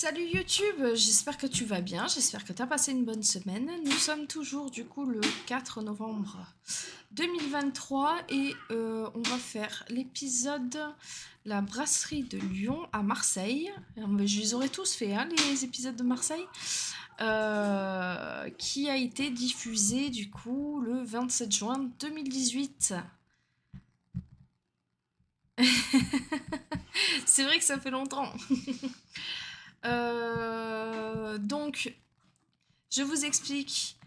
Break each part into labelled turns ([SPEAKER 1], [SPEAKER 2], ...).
[SPEAKER 1] Salut YouTube, j'espère que tu vas bien, j'espère que tu as passé une bonne semaine. Nous sommes toujours du coup le 4 novembre 2023 et on va faire l'épisode La brasserie de Lyon à Marseille. Je les aurais tous fait, hein, les épisodes de Marseille, qui a été diffusé du coup le 27 juin 2018. C'est vrai que ça fait longtemps. Donc, je vous explique.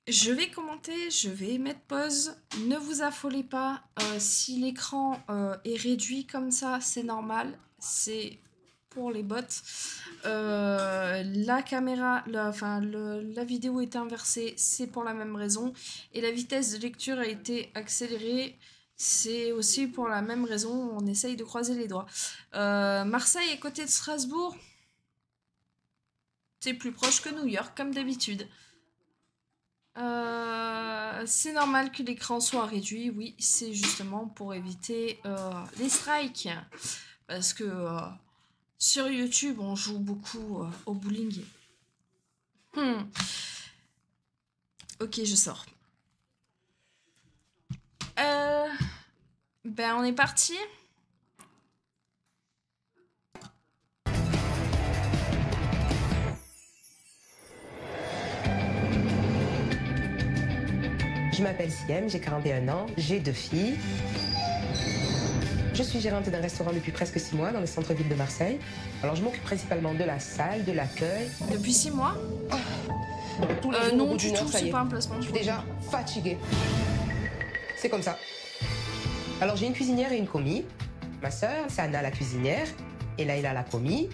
[SPEAKER 1] Je vais commenter, je vais mettre pause. Ne vous affolez pas. Si l'écran est réduit comme ça, c'est normal. C'est pour les bots. La caméra, la vidéo est inversée, c'est pour la même raison. Et la vitesse de lecture a été accélérée. C'est aussi pour la même raison, on essaye de croiser les doigts. Marseille est côté de Strasbourg. C'est plus proche que New York, comme d'habitude. C'est normal que l'écran soit réduit, oui, c'est justement pour éviter les strikes. Parce que sur YouTube, on joue beaucoup au bowling. Ok, je sors. Ben, on est parti.
[SPEAKER 2] Je m'appelle Siem, j'ai 41 ans, j'ai 2 filles. Je suis gérante d'un restaurant depuis presque 6 mois dans le centre-ville de Marseille. Alors je m'occupe principalement de la salle, de l'accueil.
[SPEAKER 1] Depuis 6 mois
[SPEAKER 2] Tous les jours,
[SPEAKER 1] non,
[SPEAKER 2] au bout
[SPEAKER 1] du
[SPEAKER 2] d'une heure,
[SPEAKER 1] tout,
[SPEAKER 2] ça y
[SPEAKER 1] c'est
[SPEAKER 2] est.
[SPEAKER 1] pas un placement.
[SPEAKER 2] Je suis déjà fatiguée. C'est comme ça. Alors j'ai une cuisinière et une commis. Ma sœur, c'est Anna la cuisinière et Laïla la commis.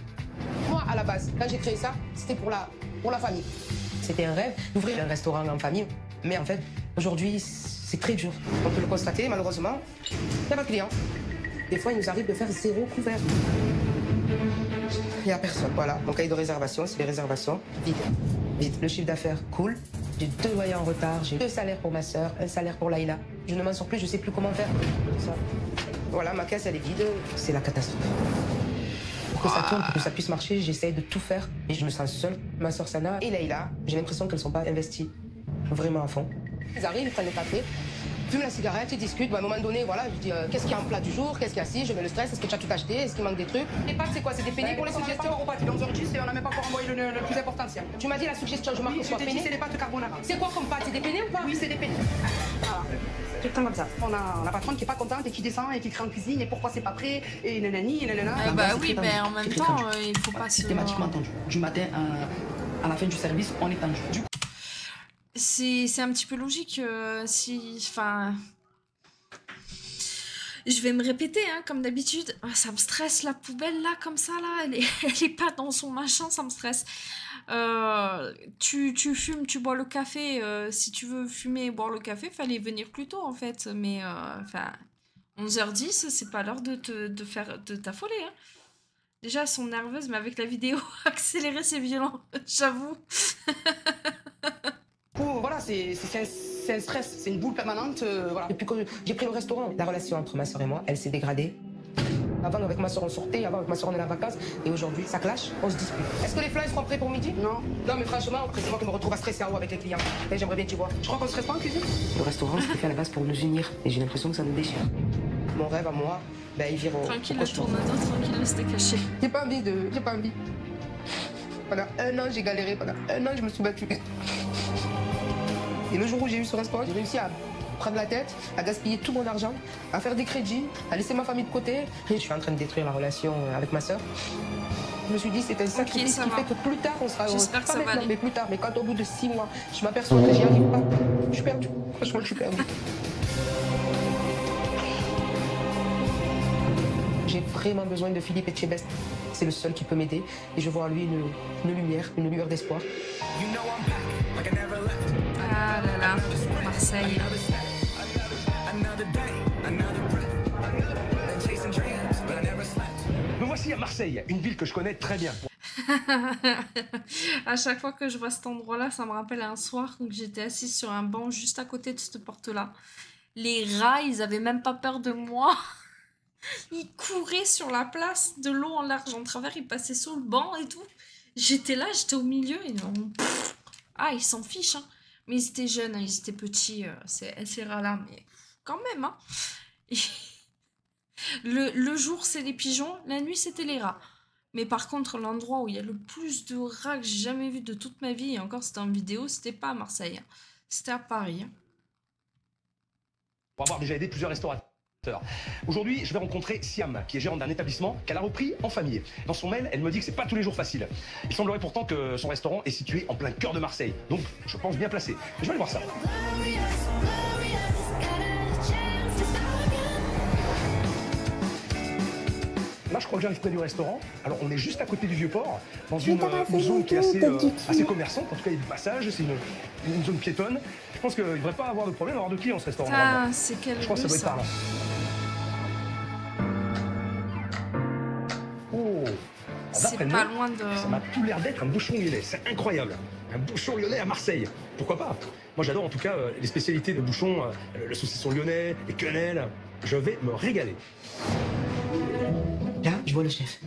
[SPEAKER 2] Moi, à la base, quand j'ai créé ça, c'était pour la famille. C'était un rêve d'ouvrir un restaurant en famille. Mais en fait, aujourd'hui, c'est très dur. On peut le constater, malheureusement, il n'y a pas de clients. Des fois, il nous arrive de faire 0 couvert. Il n'y a personne, voilà. Mon cahier de réservation, c'est les réservations vides. Vite. Le chiffre d'affaires cool. J'ai 2 loyers en retard, j'ai 2 salaires pour ma sœur, un salaire pour Laïla. Je ne m'en sors plus, je ne sais plus comment faire. Ça. Voilà, ma caisse, elle est vide. C'est la catastrophe. Pour que ça tourne, pour que ça puisse marcher, j'essaye de tout faire. Et je me sens seule. Ma sœur Sana et Laïla, j'ai l'impression qu'elles ne sont pas investies vraiment à fond. Ils arrivent, ils prennent le café, fument la cigarette, ils discutent. À un moment donné, voilà, je dis qu'est-ce qu'il y a en plat du jour, qu'est-ce qu'il y a si, je mets le stress, est-ce que tu as tout acheté, est-ce qu'il manque des trucs. Les pâtes, c'est quoi? C'est des peinées pour les suggestions?
[SPEAKER 3] On est 11h10 et on n'a même pas encore envoyé le plus important, tiens.
[SPEAKER 2] Tu m'as dit la suggestion, je marque
[SPEAKER 3] Oui,
[SPEAKER 2] que
[SPEAKER 3] je
[SPEAKER 2] soit
[SPEAKER 3] t'ai dit,
[SPEAKER 2] peiné.
[SPEAKER 3] c'est des pâtes carbonara.
[SPEAKER 2] C'est quoi comme pâte? C'est des peinées ou pas?
[SPEAKER 3] Oui, c'est des peinées. Voilà. Tout le temps comme ça. On a la patronne qui est pas contente et qui descend et qui crie en cuisine et pourquoi c'est pas prêt et nanani et nanana.
[SPEAKER 1] Ah bah oui, mais en même temps, il faut pas se...
[SPEAKER 3] Systématiquement tendu. Du matin à la fin du service, on est tendu.
[SPEAKER 1] C'est un petit peu logique enfin... Je vais me répéter, hein, comme d'habitude. Ah, ça me stresse, la poubelle, là, comme ça, là. Elle est pas dans son machin, ça me stresse. Tu fumes, tu bois le café. Si tu veux fumer et boire le café, fallait venir plus tôt, en fait. Mais, 11h10, c'est pas l'heure de t'affoler, hein. Déjà, elles sont nerveuses, mais avec la vidéo accélérée, c'est violent, j'avoue.
[SPEAKER 3] Voilà, c'est un stress, c'est une boule permanente. Voilà.
[SPEAKER 2] Depuis que j'ai pris le restaurant, la relation entre ma soeur et moi, elle s'est dégradée. Avant, avec ma soeur, on sortait. Avant, avec ma soeur, on allait en vacances. Et aujourd'hui, ça clash, on se dispute. Est-ce que les plats seront prêts pour midi?
[SPEAKER 3] Non.
[SPEAKER 2] Non, mais franchement, c'est moi qui me retrouve à stresser en haut avec les clients. Et j'aimerais bien que tu vois.
[SPEAKER 3] Je crois qu'on se reste pas en cuisine.
[SPEAKER 2] Le restaurant, c'était fait à la base pour nous unir. Et j'ai l'impression que ça nous déchire. Mon rêve à moi, ben, il vire au
[SPEAKER 1] Tranquille, la
[SPEAKER 2] cauchemar.
[SPEAKER 1] tournedos, tranquille, restez caché.
[SPEAKER 2] J'ai pas envie. Pendant 1 an, j'ai galéré. Pendant 1 an, je me suis battue. Et le jour où j'ai eu ce restaurant, j'ai réussi à prendre la tête, à gaspiller tout mon argent, à faire des crédits, à laisser ma famille de côté. Et je suis en train de détruire la relation avec ma sœur. Je me suis dit, c'est un sacrifice qui fait que plus tard, on sera heureux.
[SPEAKER 1] J'espère que
[SPEAKER 2] Pas
[SPEAKER 1] ça va
[SPEAKER 2] maintenant,
[SPEAKER 1] aller.
[SPEAKER 2] mais plus tard. Mais quand au bout de 6 mois, je m'aperçois que j'y arrive pas, je suis perdue. Franchement, je suis perdue. J'ai vraiment besoin de Philippe Etchebest. C'est le seul qui peut m'aider. Et je vois en lui une lumière, une lueur d'espoir.
[SPEAKER 1] Ah là là, Marseille.
[SPEAKER 4] Me voici à Marseille, une ville que je connais très bien.
[SPEAKER 1] À chaque fois que je vois cet endroit-là, ça me rappelle un soir où j'étais assise sur un banc juste à côté de cette porte-là. Les rats, ils avaient même pas peur de moi. Il courait sur la place, de long en large en travers, il passait sur le banc et tout. J'étais là, j'étais au milieu et ah, ils s'en fichent, hein. Mais ils étaient jeunes, hein, ils étaient petits, ces rats-là, mais quand même, hein. Et le jour, c'est les pigeons, la nuit, c'était les rats. Mais par contre, l'endroit où il y a le plus de rats que j'ai jamais vu de toute ma vie, et encore c'était en vidéo, c'était pas à Marseille, hein. C'était à Paris, hein.
[SPEAKER 4] Pour avoir déjà aidé plusieurs restaurateurs. Aujourd'hui, je vais rencontrer Siam, qui est gérante d'un établissement qu'elle a repris en famille. Dans son mail, elle me dit que c'est pas tous les jours facile. Il semblerait pourtant que son restaurant est situé en plein cœur de Marseille. Donc, je pense bien placé. Je vais aller voir ça. Là, je crois que j'arrive près du restaurant. Alors, on est juste à côté du Vieux-Port, dans une zone qui est assez commerçante. En tout cas, il y a du passage, c'est une zone piétonne. Je pense qu'il ne devrait pas avoir de problème d'avoir de clients, ce restaurant.
[SPEAKER 1] Ah, c'est quel
[SPEAKER 4] Je crois que ça doit être par là. Oh,
[SPEAKER 1] c'est pas loin de...
[SPEAKER 4] Ça m'a tout l'air d'être un bouchon lyonnais. C'est incroyable. Un bouchon lyonnais à Marseille. Pourquoi pas? Moi, j'adore en tout cas les spécialités de bouchon, le saucisson lyonnais, les quenelles. Je vais me régaler.
[SPEAKER 2] Là, je vois le chef.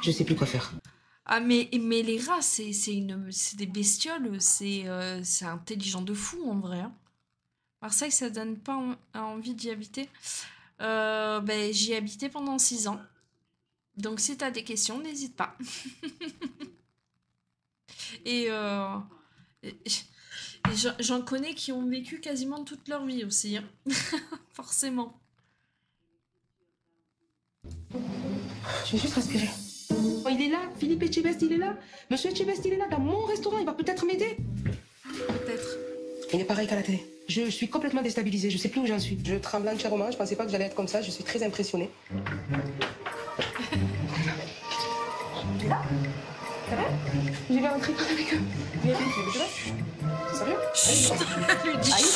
[SPEAKER 2] Je sais plus quoi faire.
[SPEAKER 1] Ah, mais les rats, c'est des bestioles, c'est intelligent de fou, en vrai, hein. Marseille, ça donne pas envie d'y habiter. Ben, j'y ai habité pendant 6 ans. Donc, si t'as des questions, n'hésite pas. et j'en connais qui ont vécu quasiment toute leur vie aussi, hein. Forcément.
[SPEAKER 2] Je vais juste respirer. Oh, il est là, Philippe Etchebest, il est là. Monsieur Etchebest, il est là, dans mon restaurant, il va peut-être m'aider.
[SPEAKER 1] Peut-être.
[SPEAKER 2] Il est pareil qu'à la télé. Je suis complètement déstabilisée, je sais plus où j'en suis. Je tremble entièrement, je pensais pas que j'allais être comme ça, je suis très impressionnée. Là, ça va? Je vais rentrer avec eux. Viens, c'est sérieux?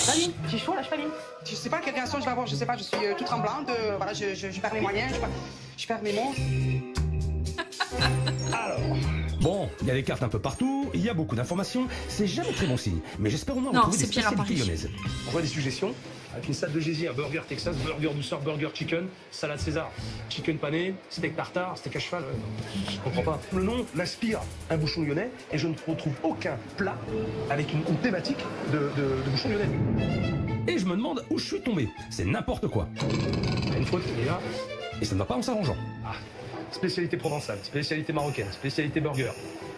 [SPEAKER 2] Allez, j'ai chaud là, je suis
[SPEAKER 3] Je sais pas quelle réaction je vais avoir, je sais pas, je suis toute tremblante, voilà, je perds mes moyens, je perds mes mots.
[SPEAKER 4] Alors, bon, il y a des cartes un peu partout, il y a beaucoup d'informations, c'est jamais très bon signe. Mais j'espère au moins retrouver des spécialités lyonnaises. On voit des suggestions, avec une salade de gésier, un burger Texas, burger douceur, burger chicken, salade César, chicken pané, steak tartare, steak à cheval, je comprends pas. Le nom m'inspire un bouchon lyonnais et je ne retrouve aucun plat avec une thématique de bouchon lyonnais. Et je me demande où je suis tombé, c'est n'importe quoi. Il y a une faute, il est là, et ça ne va pas en s'arrangeant. Ah. Spécialité provençale, spécialité marocaine, spécialité burger.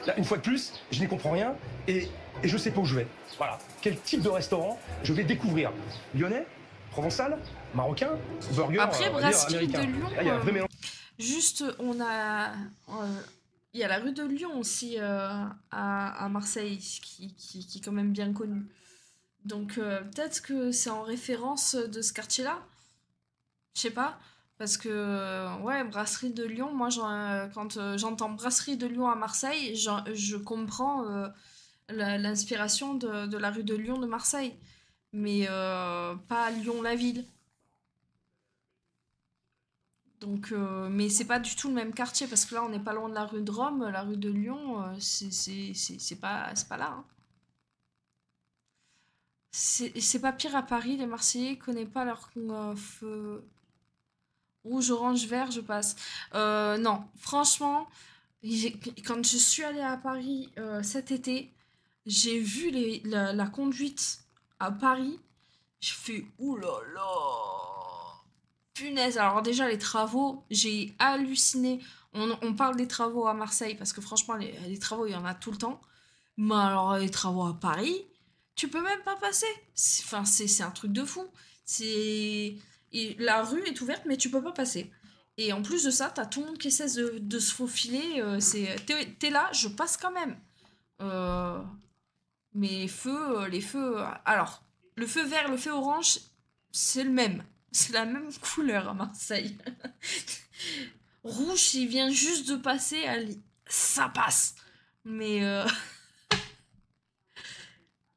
[SPEAKER 4] Là, une fois de plus, je n'y comprends rien et je sais pas où je vais. Voilà. Quel type de restaurant je vais découvrir? Lyonnais, provençal, marocain, burger,
[SPEAKER 1] après, brasserie de Lyon.
[SPEAKER 4] Là, il y a un vrai mélange.
[SPEAKER 1] Juste, il y a la rue de Lyon aussi à Marseille qui est quand même bien connue. Donc peut-être que c'est en référence de ce quartier-là. Je sais pas. Parce que, ouais, brasserie de Lyon, moi, quand j'entends brasserie de Lyon à Marseille, je comprends l'inspiration de la rue de Lyon de Marseille. Mais pas Lyon-la-ville. Donc, mais c'est pas du tout le même quartier, parce que là, on n'est pas loin de la rue de Rome. La rue de Lyon, c'est pas là, hein. C'est pas pire à Paris, les Marseillais connaissent pas leur feu... Rouge, orange, vert, je passe. Non, franchement, quand je suis allée à Paris cet été, j'ai vu la conduite à Paris. Je fais oulala, punaise. Alors déjà, les travaux, j'ai halluciné. On parle des travaux à Marseille parce que franchement, les travaux, il y en a tout le temps. Mais alors, les travaux à Paris, tu peux même pas passer. C'est un truc de fou. Et la rue est ouverte, mais tu peux pas passer. Et en plus de ça, t'as tout le monde qui essaie de se faufiler. T'es là, je passe quand même. Mais les feux... Alors, le feu vert, le feu orange, c'est le même. C'est la même couleur à Marseille. Rouge, il vient juste de passer, ça passe. Mais...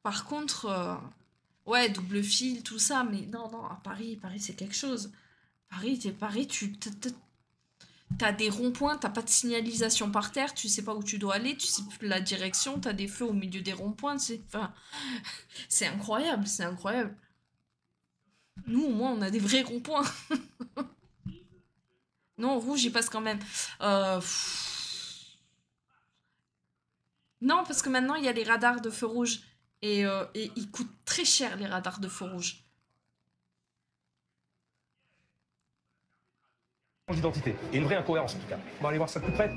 [SPEAKER 1] Par contre... Ouais, double fil, tout ça, mais non, à Paris, c'est quelque chose. Paris, t'as des ronds-points, t'as pas de signalisation par terre, tu sais pas où tu dois aller, tu sais plus la direction, t'as des feux au milieu des ronds-points, c'est incroyable, c'est incroyable. Nous, au moins, on a des vrais ronds-points. Non, rouge, il passe quand même. Non, parce que maintenant, il y a les radars de feu rouge. Et ils coûtent très cher, les radars de feu rouge.
[SPEAKER 4] D'identité et une vraie incohérence en tout cas. On va aller voir ça de plus près.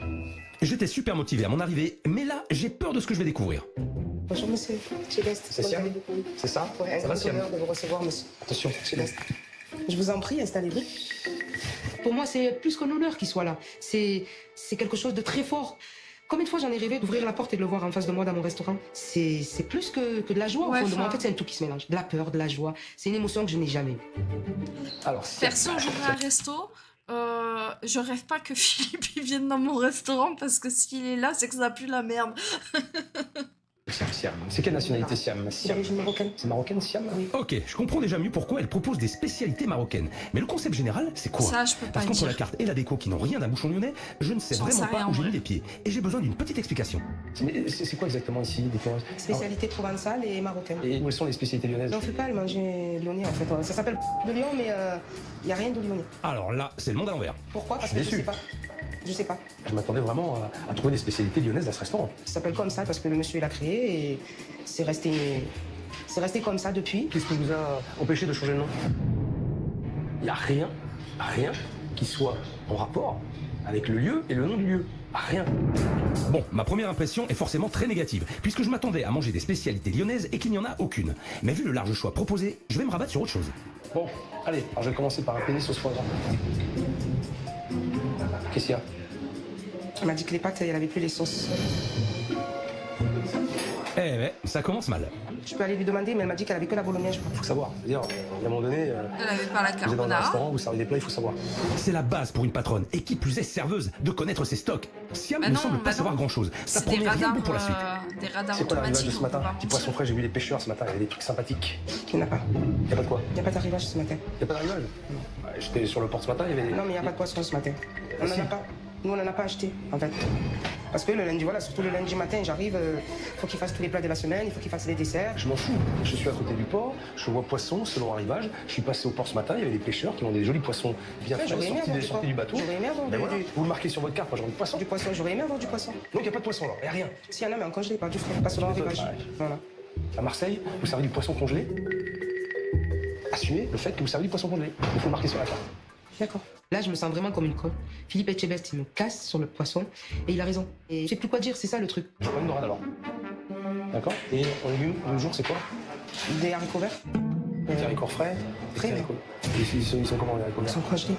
[SPEAKER 4] J'étais super motivé à mon arrivée, mais là, j'ai peur de ce que je vais découvrir.
[SPEAKER 2] Bonjour monsieur, Céleste.
[SPEAKER 4] C'est Siam? C'est ça?
[SPEAKER 2] Ouais,
[SPEAKER 4] ça va, Siam?
[SPEAKER 2] honneur de vous recevoir, monsieur.
[SPEAKER 4] Attention,
[SPEAKER 2] Céleste. Je vous en prie, installez-vous. Pour moi, c'est plus qu'un honneur qu'il soit là. C'est quelque chose de très fort. Combien de fois j'en ai rêvé d'ouvrir la porte et de le voir en face de moi dans mon restaurant? C'est plus que de la joie au fond de moi. En fait, c'est un tout qui se mélange. De la peur, de la joie. C'est une émotion que je n'ai jamais eue.
[SPEAKER 4] Alors,
[SPEAKER 1] perso, j'ouvre un resto. Je rêve pas que Philippe il vienne dans mon restaurant parce que s'il est là, c'est que ça pue la merde.
[SPEAKER 4] Siam. C'est quelle nationalité Siam?
[SPEAKER 2] C'est d'origine marocaine.
[SPEAKER 4] C'est marocaine Siam?
[SPEAKER 2] Oui.
[SPEAKER 4] Ok, je comprends déjà mieux pourquoi elle propose des spécialités marocaines. Mais le concept général, c'est quoi?
[SPEAKER 1] Ça, je peux pas
[SPEAKER 4] Parce qu'entre
[SPEAKER 1] dire.
[SPEAKER 4] la carte et la déco qui n'ont rien d'un bouchon lyonnais, je ne sais vraiment pas où j'ai mis les pieds. Et j'ai besoin d'une petite explication. Mais c'est quoi exactement ici des
[SPEAKER 2] Spécialité provençale et marocaine.
[SPEAKER 4] Et où sont les spécialités lyonnaises?
[SPEAKER 2] On ne fait pas le manger lyonnais en fait. Ça s'appelle de Lyon, mais il n'y a rien de lyonnais.
[SPEAKER 4] Alors là, c'est le monde à l'envers.
[SPEAKER 2] Pourquoi? Parce que je sais pas. Je sais pas.
[SPEAKER 4] Je m'attendais vraiment à trouver des spécialités lyonnaises dans ce restaurant.
[SPEAKER 2] Ça s'appelle comme ça parce que le monsieur l'a créé et c'est resté comme ça depuis.
[SPEAKER 4] Qu'est-ce qui vous a empêché de changer de nom? Il n'y a rien qui soit en rapport avec le lieu et le nom du lieu. Rien. Bon, ma première impression est forcément très négative, puisque je m'attendais à manger des spécialités lyonnaises et qu'il n'y en a aucune. Mais vu le large choix proposé, je vais me rabattre sur autre chose. Bon, allez, alors je vais commencer par un pénis sauce foie gras. Qu'est-ce qu'il y a?
[SPEAKER 2] Elle m'a dit que les pâtes, elle avait plus les sauces.
[SPEAKER 4] Eh ouais, ça commence mal.
[SPEAKER 2] Je peux aller lui demander, mais elle m'a dit qu'elle avait que la bolognaise.
[SPEAKER 4] Faut savoir, c'est-à-dire, à un moment donné,
[SPEAKER 1] Elle avait pas la
[SPEAKER 4] vous êtes dans un
[SPEAKER 1] carbonara.
[SPEAKER 4] restaurant, vous servez des plats, il faut savoir. C'est la base pour une patronne, et qui plus est serveuse, de connaître ses stocks. Siam ne semble pas savoir grand-chose. Ça
[SPEAKER 1] C'est des
[SPEAKER 4] promet rien de
[SPEAKER 1] radars,
[SPEAKER 4] bon pour la suite.
[SPEAKER 1] des radars
[SPEAKER 4] C'est quoi l'arrivage
[SPEAKER 1] automatiques.
[SPEAKER 4] de ce matin? Petit poisson frais, j'ai vu les pêcheurs ce matin, il y avait des trucs sympathiques.
[SPEAKER 2] Il n'y en a pas.
[SPEAKER 4] Il n'y a pas de quoi?
[SPEAKER 2] Il n'y a pas d'arrivage ce matin.
[SPEAKER 4] Il n'y a pas d'arrivage? J'étais sur le port ce matin, il y avait des...
[SPEAKER 2] Non, mais il n'y a pas de poisson ce matin. On n'en a pas. Nous, on n'en a pas acheté, en fait. Parce que le lundi, voilà, surtout le lundi matin, j'arrive, il faut qu'il fasse tous les plats de la semaine, il faut qu'il fasse les desserts.
[SPEAKER 4] Je m'en fous. Je suis à côté du port, je vois poisson selon arrivage. Je suis passé au port ce matin, il y avait des pêcheurs qui ont des jolis poissons bien frais, sortis du bateau.
[SPEAKER 2] J'aurais aimé avoir
[SPEAKER 4] Ben voilà. Vous le marquez sur votre carte, moi j'ai envie de poisson.
[SPEAKER 2] du poisson. J'aurais aimé avoir du poisson.
[SPEAKER 4] Donc il n'y a pas de poisson là, il n'y a rien.
[SPEAKER 2] S'il y en a, mais en congelé, pas du frais, pas selon l'arrivage. Voilà.
[SPEAKER 4] À Marseille, vous servez du poisson congelé. Assumez le fait que vous servez du poisson congelé. Il faut le marquer sur la carte.
[SPEAKER 2] D'accord. Là, je me sens vraiment comme une conne. Philippe Etchebest, il me casse sur le poisson et il a raison. Et je sais plus quoi dire, c'est ça le truc.
[SPEAKER 4] Je prends une dorade alors. D'accord. Et en légumes, le jour, c'est quoi?
[SPEAKER 2] Des haricots verts.
[SPEAKER 4] Des haricots frais.
[SPEAKER 2] Frais,
[SPEAKER 4] Des haricots. Ils sont comment les haricots
[SPEAKER 2] Ils
[SPEAKER 4] verts?
[SPEAKER 2] sont congelés.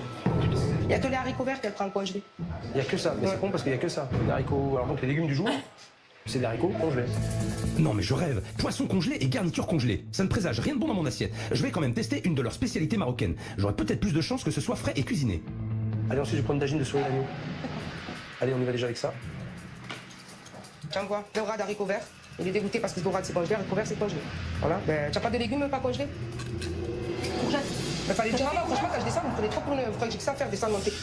[SPEAKER 2] Il y a que les haricots verts qu'elle prend congelés.
[SPEAKER 4] Il n'y a que ça, mais c'est con parce qu'il n'y a que ça. Les haricots. Alors donc les légumes du jour, c'est des haricots congelés. Non mais je rêve. Poisson congelé et garniture congelée. Ça ne présage rien de bon dans mon assiette. Je vais quand même tester une de leurs spécialités marocaines. J'aurai peut-être plus de chances que ce soit frais et cuisiné. Allez, ensuite je prends une tagine de souris d'agneau. Allez, on y va déjà avec ça.
[SPEAKER 2] Tiens, quoi, le rat d'haricots verts. Il est dégoûté parce que le rat c'est congelé, haricots verts c'est congelé. Voilà. Ben, tu n'as pas de légumes pas congelés? Courgettes. Il fallait dire, non, franchement, quand je descends, vous me prenez trop pour une. Vous croyez que j'ai que ça à faire, descendre monter.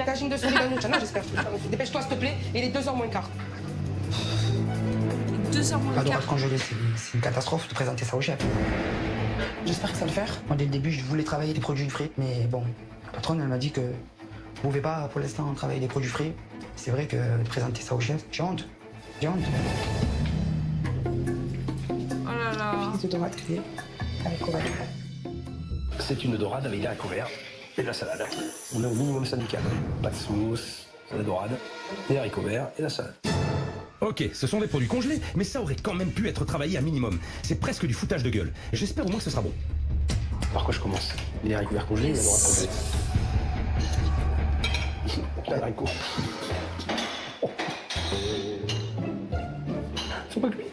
[SPEAKER 2] Tagine de souris d'agneau, non, j'espère. Dépêche-toi, s'il te plaît, il est 2h moins quart.
[SPEAKER 1] 2h moins
[SPEAKER 3] La
[SPEAKER 1] quart.
[SPEAKER 3] dorade congelée, c'est une catastrophe de présenter ça au chef. J'espère que ça va le faire. Moi, dès le début, je voulais travailler des produits frais, mais bon, la patronne, elle m'a dit que je pouvais pas, pour l'instant, travailler des produits frais. C'est vrai que de présenter ça au chef, j'ai honte. J'ai honte.
[SPEAKER 1] Oh là là.
[SPEAKER 2] De dorade grillée, haricots verts.
[SPEAKER 4] C'est une dorade avec des haricots verts et de la salade. On est au minimum syndical. Pas de sauce, salade dorade, des haricots verts et la salade. Ok, ce sont des produits congelés, mais ça aurait quand même pu être travaillé à minimum. C'est presque du foutage de gueule. J'espère au moins que ce sera bon. Par quoi je commence? Les haricots verts congelés ou la dorade congelée? Les haricots. Ils sont pas cuits.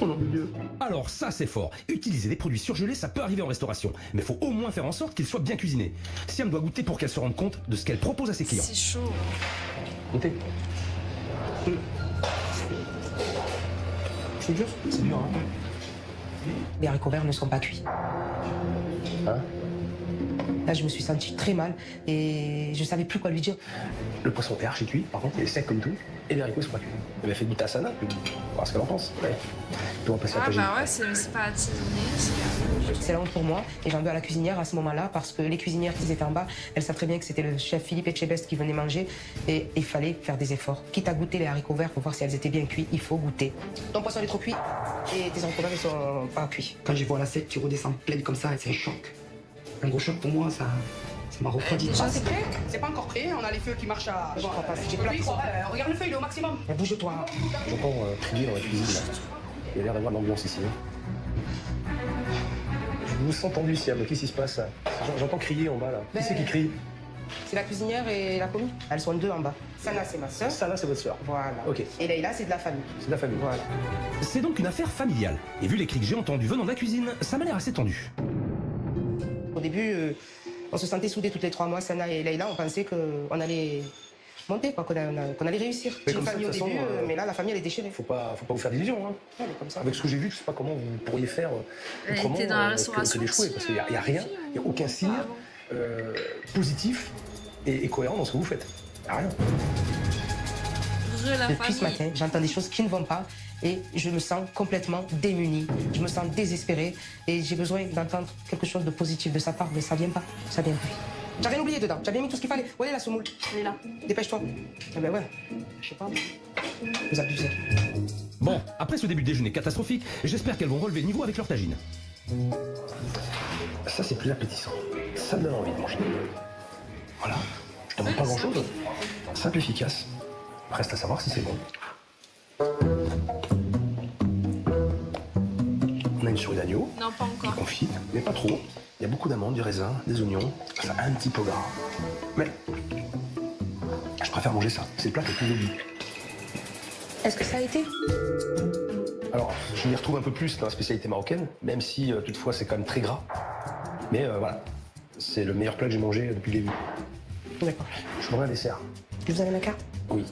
[SPEAKER 4] Oh non, mon Dieu. Alors ça c'est fort. Utiliser des produits surgelés, ça peut arriver en restauration. Mais faut au moins faire en sorte qu'ils soient bien cuisinés. Siam doit goûter pour qu'elle se rende compte de ce qu'elle propose à ses clients.
[SPEAKER 1] C'est chaud.
[SPEAKER 4] Goûtez.
[SPEAKER 2] C'est dur.
[SPEAKER 4] C'est dur, hein?
[SPEAKER 2] Les haricots verts ne sont pas cuits.
[SPEAKER 4] Hein?
[SPEAKER 2] Là, je me suis sentie très mal et je savais plus quoi lui dire.
[SPEAKER 4] Le poisson est archi cuit, par contre, il est sec comme tout, et les haricots sont pas cuits. Elle m'a fait goûter à Sana, on va voir ce qu'elle en pense. Ouais. On va passer à
[SPEAKER 1] ah bah ouais, c'est pas assaisonné.
[SPEAKER 2] C'est la honte pour moi et j'en veux à la cuisinière à ce moment-là parce que les cuisinières qui étaient en bas, elles savent très bien que c'était le chef Philippe Etchebest qui venait manger et il fallait faire des efforts. Quitte à goûter les haricots verts pour voir si elles étaient bien cuits, il faut goûter. Ton poisson est trop cuit et tes haricots verts ils sont pas cuits.
[SPEAKER 3] Quand je vois l'assiette qui redescend pleine comme ça, c'est un choc. Un gros choc pour moi, ça m'a refroidi.
[SPEAKER 2] Déjà, c'est prêt?
[SPEAKER 3] C'est pas encore prêt, on a les feux qui marchent à...
[SPEAKER 2] Je crois pas.
[SPEAKER 3] Regarde le feu, il est au maximum.
[SPEAKER 2] Mais bouge-toi.
[SPEAKER 4] J'entends crier dans la cuisine, là. Il y a l'air d'avoir de l'ambiance ici. Je vous sens tendu, Siam. Qu'est-ce qui se passe? J'entends crier en bas, là. Qui c'est qui crie?
[SPEAKER 2] C'est la cuisinière et la commis. Elles sont deux en bas. Sana, c'est ma soeur.
[SPEAKER 4] Sana, c'est votre soeur.
[SPEAKER 2] Voilà.
[SPEAKER 4] Ok.
[SPEAKER 2] Et Leïla, c'est de la famille.
[SPEAKER 4] C'est de la famille.
[SPEAKER 2] Voilà.
[SPEAKER 5] C'est donc une affaire familiale. Et vu les cris que j'ai entendus venant de la cuisine, ça m'a l'air assez tendu.
[SPEAKER 2] Au début, on se sentait soudés toutes les 3 mois. Sana et Leïla, on pensait qu'on allait monter, qu'on allait réussir.
[SPEAKER 4] Mais
[SPEAKER 2] J'ai une
[SPEAKER 4] comme ça,
[SPEAKER 2] famille
[SPEAKER 4] de
[SPEAKER 2] au
[SPEAKER 4] toute
[SPEAKER 2] début,
[SPEAKER 4] façon,
[SPEAKER 2] mais là, la famille, elle est déchirée.
[SPEAKER 4] Faut pas vous faire d'illusions, hein.
[SPEAKER 2] Elle est comme ça.
[SPEAKER 4] Avec ce que j'ai vu, je sais pas comment vous pourriez faire autrement
[SPEAKER 1] était dans la
[SPEAKER 4] que
[SPEAKER 1] restauration
[SPEAKER 4] d'échouer.
[SPEAKER 1] aussi,
[SPEAKER 4] Parce qu'il n'y a rien, il n'y a aucun signe positif et cohérent dans ce que vous faites. Il n'y a rien.
[SPEAKER 2] Depuis ce matin, j'entends des choses qui ne vont pas et je me sens complètement démunie. Je me sens désespérée et j'ai besoin d'entendre quelque chose de positif de sa part, mais ça vient pas. Ça vient pas. J'ai rien oublié dedans. J'ai bien mis tout ce qu'il fallait. Où est la semoule? Elle est là. Dépêche-toi. Eh ben ouais. Je sais pas. Vous abusez.
[SPEAKER 5] Bon, après ce début de déjeuner catastrophique, j'espère qu'elles vont relever le niveau avec leur tagine.
[SPEAKER 4] Ça, c'est plus appétissant. Ça me donne envie de manger. Voilà. Je te demande pas grand-chose. Simple, efficace. Reste à savoir si c'est bon. On a une souris d'agneau.
[SPEAKER 1] Non, pas encore.
[SPEAKER 4] Confite, mais pas trop. Il y a beaucoup d'amandes, du raisin, des oignons. Ça a un petit peu gras. Mais je préfère manger ça. C'est le plat le plus oublié.
[SPEAKER 2] Est-ce que ça a été?
[SPEAKER 4] Alors, je m'y retrouve un peu plus dans la spécialité marocaine, même si toutefois c'est quand même très gras. Mais voilà, c'est le meilleur plat que j'ai mangé depuis le début.
[SPEAKER 2] D'accord.
[SPEAKER 4] Je voudrais un dessert.
[SPEAKER 2] Vous avez la carte?
[SPEAKER 4] Oui.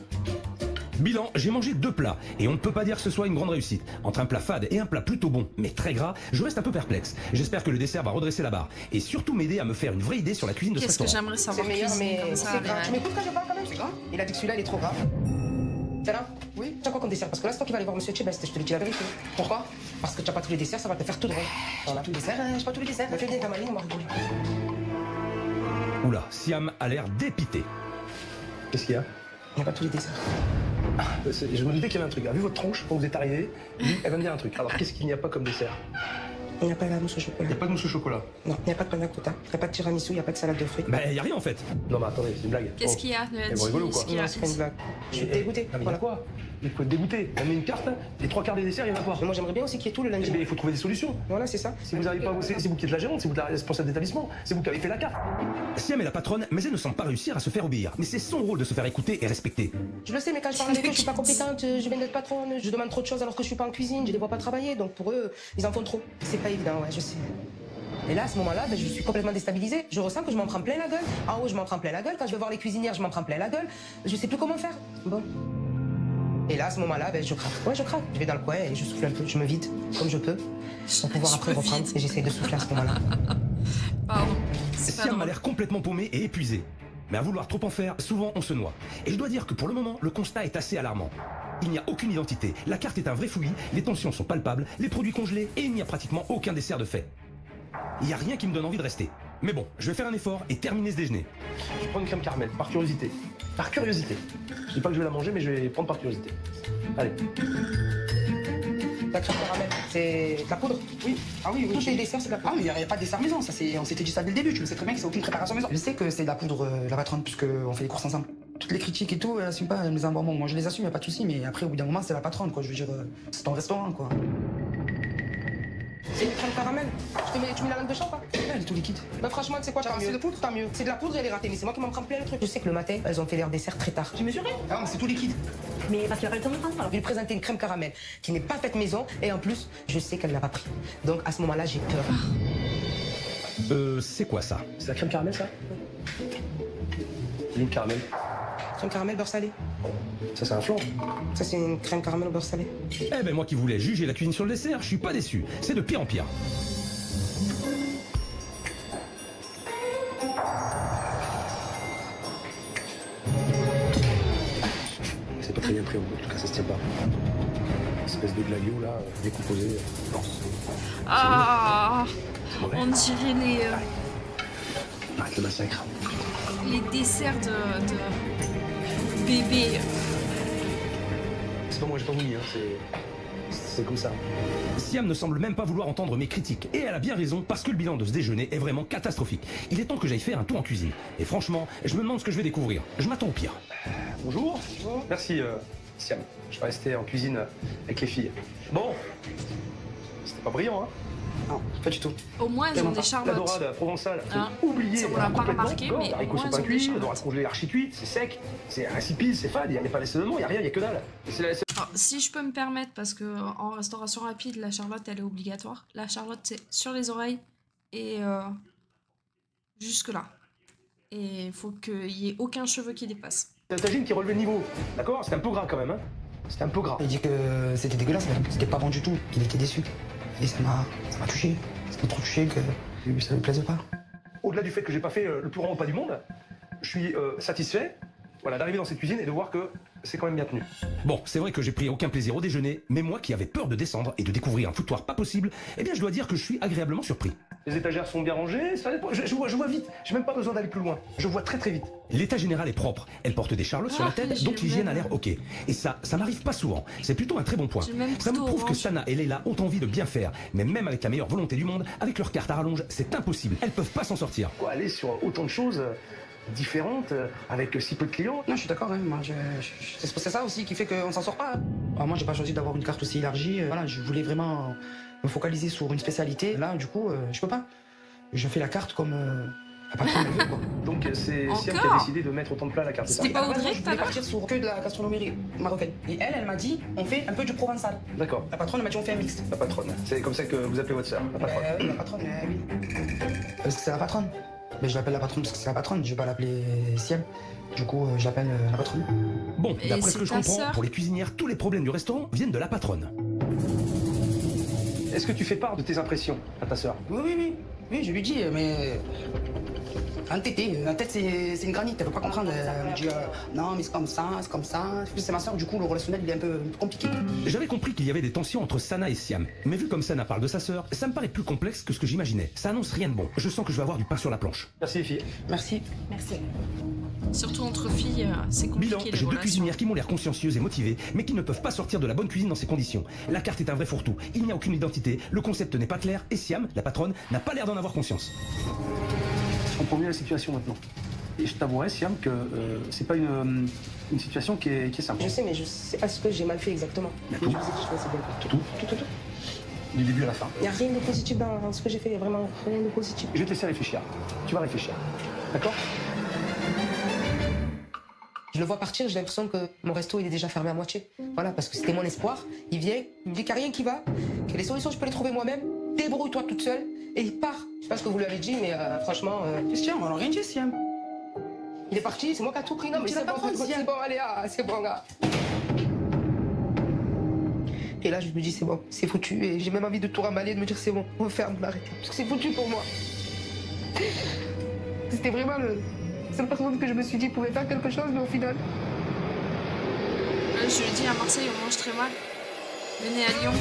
[SPEAKER 5] Bilan, j'ai mangé 2 plats, et on ne peut pas dire que ce soit une grande réussite. Entre un plat fade et un plat plutôt bon, mais très gras, je reste un peu perplexe. J'espère que le dessert va redresser la barre, et surtout m'aider à me faire une vraie idée sur la cuisine de ce
[SPEAKER 1] Qu'est-ce que
[SPEAKER 5] restaurant.
[SPEAKER 1] j'aimerais savoir?
[SPEAKER 2] C'est meilleur, mais
[SPEAKER 1] comme ça,
[SPEAKER 2] c'est gras. Tu m'écoutes quand je parle quand même? C'est gras. Il a dit que celui-là, il est trop gras. C'est là? Oui. Tu as quoi comme dessert? Parce que là, c'est toi qui vas aller voir Monsieur Etchebest, je te le dis la vérité. Pourquoi? Parce que tu n'as pas tous les desserts, ça va te faire tout droit. Voilà. Tous les desserts? J'ai pas tous les desserts. Mais fais bien ta maline, on va rigoler.
[SPEAKER 5] Oula, Siam a l'air dépité.
[SPEAKER 4] Qu'est-ce qu'il y a?
[SPEAKER 2] Il n'y a pas tous les desserts.
[SPEAKER 4] Je me doutais qu'il y avait un truc. Vu votre tronche, quand vous êtes arrivé, elle va me dire un truc. Alors, qu'est-ce qu'il n'y a pas comme dessert?
[SPEAKER 2] Il n'y a pas de mousse au chocolat.
[SPEAKER 4] Il n'y a pas de mousse au chocolat.
[SPEAKER 2] Non, il n'y a pas de panna cotta. Il n'y a pas de tiramisu, il n'y a pas de salade de fruits.
[SPEAKER 5] Bah, y a rien en fait.
[SPEAKER 4] Non, mais attendez, c'est une blague.
[SPEAKER 1] Qu'est-ce qu'il y a?
[SPEAKER 4] vous rigolez ou quoi?
[SPEAKER 2] Non, c'est pas une blague. Je suis dégoûtée.
[SPEAKER 4] Non, mais voilà quoi? Il faut être dégoûté. On met une carte, les 3 quarts des desserts, il y en a pas.
[SPEAKER 2] Mais moi, j'aimerais bien aussi qu'il y ait tout le lundi.
[SPEAKER 4] Mais il faut trouver des solutions.
[SPEAKER 2] Voilà, c'est ça.
[SPEAKER 4] Si vous n'arrivez pas à bosser, c'est vous qui êtes la gérante, c'est vous la responsable d'établissement, c'est vous qui avez fait la carte.
[SPEAKER 5] Siam est la patronne, mais elle ne semble pas réussir à se faire obéir. Mais c'est son rôle de se faire écouter et respecter.
[SPEAKER 2] Je le sais, mais quand je parle avec eux, je suis pas compétente. Je viens d'être patronne. Je demande trop de choses alors que je suis pas en cuisine. Je les vois pas travailler. Donc pour eux, ils en font trop. C'est pas évident, ouais, je sais. Et là, à ce moment-là, je suis complètement déstabilisée. Je ressens que je m'en prends plein la gueule. En haut, je m'en prends plein la gueule. Quand je vais voir les cuisinières, je m'en prends plein la gueule. Je sais plus comment faire. Bon. Et là, à ce moment-là, je craque. Ouais, je craque. Je vais dans le coin et je souffle un peu. Je me vide comme je peux pour pouvoir après reprendre. Et j'essaie de souffler à ce moment-là.
[SPEAKER 1] Pardon.
[SPEAKER 5] Siam a l'air complètement paumé et épuisé. Mais à vouloir trop en faire, souvent on se noie. Et je dois dire que pour le moment, le constat est assez alarmant. Il n'y a aucune identité, la carte est un vrai fouillis, les tensions sont palpables, les produits congelés et il n'y a pratiquement aucun dessert de fait. Il n'y a rien qui me donne envie de rester. Mais bon, je vais faire un effort et terminer ce déjeuner.
[SPEAKER 4] Je prends une crème caramel, par curiosité. Par curiosité. Je dis pas que je vais la manger, mais je vais prendre par curiosité. Allez.
[SPEAKER 2] La crème caramel, c'est de la poudre?
[SPEAKER 3] Oui. Ah oui, oui.
[SPEAKER 2] Tous les desserts, c'est de la poudre.
[SPEAKER 3] Ah, mais il n'y a pas de dessert maison, ça, on s'était dit ça dès le début, tu le sais très bien que c'est aucune préparation maison. Je sais que c'est de la poudre, la patronne, puisqu'on fait les courses ensemble. Toutes les critiques et tout, elle assume pas, elle me les envoie. Bon, moi je les assume, y a pas de souci, mais après, au bout d'un moment, c'est la patronne, quoi. Je veux dire, c'est ton restaurant, quoi.
[SPEAKER 2] C'est une crème caramel. Tu mets la langue de chat ou pas?
[SPEAKER 3] Elle est tout liquide.
[SPEAKER 2] Bah franchement, tu sais quoi, tant mieux.
[SPEAKER 3] C'est de poudre?
[SPEAKER 2] Tant mieux. C'est de la poudre et elle est ratée, mais c'est moi qui m'en prends plein le truc. Je sais que le matin, elles ont fait leur dessert très tard.
[SPEAKER 3] J'ai mesuré? Ah, mais c'est tout liquide.
[SPEAKER 6] Mais parce qu'il n'y a pas le temps de prendre.
[SPEAKER 2] Je vais lui présenter une crème caramel qui n'est pas faite maison et en plus, je sais qu'elle l'a pas pris. Donc à ce moment-là, j'ai peur.
[SPEAKER 5] C'est quoi ça?
[SPEAKER 4] C'est la crème caramel, ça? Une caramel.
[SPEAKER 2] Crème caramel beurre salé.
[SPEAKER 4] Ça, c'est un flan.
[SPEAKER 2] Ça, c'est une crème caramel au beurre salé.
[SPEAKER 5] Eh ben moi qui voulais juger la cuisine sur le dessert, je suis pas déçu. C'est de pire en pire.
[SPEAKER 4] très bien pris, en tout cas ça se tient pas. Espèce de glaio là, décomposé, dense.
[SPEAKER 1] Ah, on dirait les...
[SPEAKER 4] Arrête le massacre.
[SPEAKER 1] Les desserts de bébé.
[SPEAKER 4] C'est pas moi, j'ai pas voulu, hein, c'est comme ça.
[SPEAKER 5] Siam ne semble même pas vouloir entendre mes critiques. Et elle a bien raison, parce que le bilan de ce déjeuner est vraiment catastrophique. Il est temps que j'aille faire un tour en cuisine. Et franchement, je me demande ce que je vais découvrir. Je m'attends au pire.
[SPEAKER 4] Bonjour. Merci, Siam. Je vais rester en cuisine avec les filles. Bon, c'était pas brillant, hein?
[SPEAKER 3] Non, pas du tout.
[SPEAKER 1] Au moins, ils ont des
[SPEAKER 4] La
[SPEAKER 1] charlottes.
[SPEAKER 4] dorade provençale,
[SPEAKER 1] Hein,
[SPEAKER 4] oublié.
[SPEAKER 1] ça, on l'a pas remarqué, mais
[SPEAKER 4] les haricots
[SPEAKER 1] au
[SPEAKER 4] sont
[SPEAKER 1] moins,
[SPEAKER 4] pas
[SPEAKER 1] ils ont des
[SPEAKER 4] cuits, la
[SPEAKER 1] charlottes.
[SPEAKER 4] dorade congelée archi-cuite, c'est sec, c'est insipide, c'est fade, il n'y a pas d'assaisonnement, il n'y a rien, il n'y a que dalle.
[SPEAKER 1] Alors, si je peux me permettre, parce que en restauration rapide, la charlotte, elle est obligatoire. La charlotte, c'est sur les oreilles et jusque-là. Et il faut qu'il n'y ait aucun cheveu qui dépasse.
[SPEAKER 4] C'est un tagine qui relevait le niveau, d'accord? C'était un peu gras quand même, hein? C'était un peu gras.
[SPEAKER 3] Il dit que c'était dégueulasse, que c'était pas bon du tout, qu'il était déçu. Et ça m'a touché. Ça m'a trop touché que ça lui plaisait pas.
[SPEAKER 4] Au-delà du fait que j'ai pas fait le plus grand repas du monde, je suis satisfait, voilà, d'arriver dans cette cuisine et de voir que c'est quand même bien tenu.
[SPEAKER 5] Bon, c'est vrai que j'ai pris aucun plaisir au déjeuner, mais moi qui avais peur de descendre et de découvrir un foutoir pas possible, eh bien je dois dire que je suis agréablement surpris.
[SPEAKER 4] Les étagères sont bien rangées, je vois vite, j'ai même pas besoin d'aller plus loin, je vois très vite.
[SPEAKER 5] L'état général est propre, elle porte des charlottes sur la tête,
[SPEAKER 1] j'ai
[SPEAKER 5] donc
[SPEAKER 1] le
[SPEAKER 5] l'hygiène a
[SPEAKER 1] même.
[SPEAKER 5] l'air ok. Et ça m'arrive pas souvent, c'est plutôt un très bon point.
[SPEAKER 1] J'ai le même
[SPEAKER 5] Ça me
[SPEAKER 1] couteau
[SPEAKER 5] prouve que
[SPEAKER 1] orange.
[SPEAKER 5] Sana et Leila ont envie de bien faire, mais même avec la meilleure volonté du monde, avec leur carte à rallonge, c'est impossible, elles peuvent pas s'en sortir.
[SPEAKER 4] Quoi, aller sur autant de choses différentes, avec si peu de clients.
[SPEAKER 3] Non, je suis d'accord, hein, moi, c'est ça aussi qui fait qu'on s'en sort pas. Hein. Alors, moi, j'ai pas choisi d'avoir une carte aussi élargie. Voilà, je voulais vraiment me focaliser sur une spécialité. Là, du coup, je peux pas. Je fais la carte comme la patronne le veut, quoi.
[SPEAKER 4] Donc c'est Siam qui a
[SPEAKER 1] Encore
[SPEAKER 4] décidé de mettre autant de plats à la carte.
[SPEAKER 1] C'était pas Audrey
[SPEAKER 3] Je
[SPEAKER 1] tout à
[SPEAKER 3] voulais
[SPEAKER 1] l'heure?
[SPEAKER 3] partir sur que de la gastronomie marocaine. Et elle m'a dit, on fait un peu du provençal.
[SPEAKER 4] D'accord,
[SPEAKER 3] La patronne, elle m'a dit, on fait un mixte.
[SPEAKER 4] la patronne. C'est comme ça que vous appelez votre sœur, la patronne.
[SPEAKER 3] Oui, la patronne, oui. Parce que c'est la patronne. Mais je l'appelle la patronne parce que c'est la patronne, je vais pas l'appeler Siam. Du coup, je l'appelle la patronne.
[SPEAKER 5] Bon,
[SPEAKER 1] Et
[SPEAKER 5] d'après ce
[SPEAKER 1] c'est
[SPEAKER 5] que je
[SPEAKER 1] ta
[SPEAKER 5] comprends,
[SPEAKER 1] sœur?
[SPEAKER 5] pour les cuisinières, tous les problèmes du restaurant viennent de la patronne.
[SPEAKER 4] Est-ce que tu fais part de tes impressions à ta sœur?
[SPEAKER 3] Oui, je lui dis, mais. Un tété, la tête c'est une granite, elle peut pas comprendre. Elle me dit, non, mais c'est comme ça, c'est comme ça. C'est ma soeur, du coup, le relationnel il est un peu compliqué.
[SPEAKER 5] J'avais compris qu'il y avait des tensions entre Sana et Siam, mais vu comme Sana parle de sa sœur, ça me paraît plus complexe que ce que j'imaginais. Ça annonce rien de bon, je sens que je vais avoir du pain sur la planche.
[SPEAKER 4] Merci les filles.
[SPEAKER 3] Merci.
[SPEAKER 6] Merci.
[SPEAKER 1] Surtout entre filles, c'est compliqué
[SPEAKER 5] Bilan,
[SPEAKER 1] les
[SPEAKER 5] j'ai deux
[SPEAKER 1] relations.
[SPEAKER 5] cuisinières qui m'ont l'air consciencieuses et motivées, mais qui ne peuvent pas sortir de la bonne cuisine dans ces conditions. La carte est un vrai fourre-tout, il n'y a aucune identité, le concept n'est pas clair, et Siam, la patronne, n'a pas l'air d'en avoir conscience.
[SPEAKER 4] Je comprends mieux la situation maintenant. Et je t'avouerai, Siam, que c'est pas une situation qui est simple.
[SPEAKER 2] Je sais, mais je sais pas ce que j'ai mal fait exactement. Mais
[SPEAKER 4] tout.
[SPEAKER 2] je sais que je fais bien fait.
[SPEAKER 4] Tout. Du début à la fin.
[SPEAKER 2] Il n'y a rien de positif dans ce que j'ai fait, il y a vraiment rien de positif.
[SPEAKER 4] Je vais te laisser réfléchir. Tu vas réfléchir. D'accord?
[SPEAKER 2] Je le vois partir, j'ai l'impression que mon resto il est déjà fermé à moitié. Voilà, parce que c'était mon espoir. Il vient, il me dit qu'il n'y a rien qui va, que les solutions je peux les trouver moi-même. Débrouille-toi toute seule et il part. Je sais pas ce que vous lui avez dit, mais franchement.
[SPEAKER 3] Christian, on n'a rien dit, Siam.
[SPEAKER 2] Il est parti, c'est moi qui a tout pris. Non, mais
[SPEAKER 3] Tu
[SPEAKER 2] c'est
[SPEAKER 3] l'as pas
[SPEAKER 2] bon,
[SPEAKER 3] pris,
[SPEAKER 2] c'est bon, allez, c'est bon, gars. Et là, je me dis, c'est bon, c'est foutu. Et j'ai même envie de tout ramasser, de me dire, c'est bon, on ferme, on arrête. Parce que c'est foutu pour moi. C'était vraiment le seule personne que je me suis dit pouvait faire quelque chose, mais au final.
[SPEAKER 1] Je le dis, à Marseille, on mange très mal. Venez à Lyon.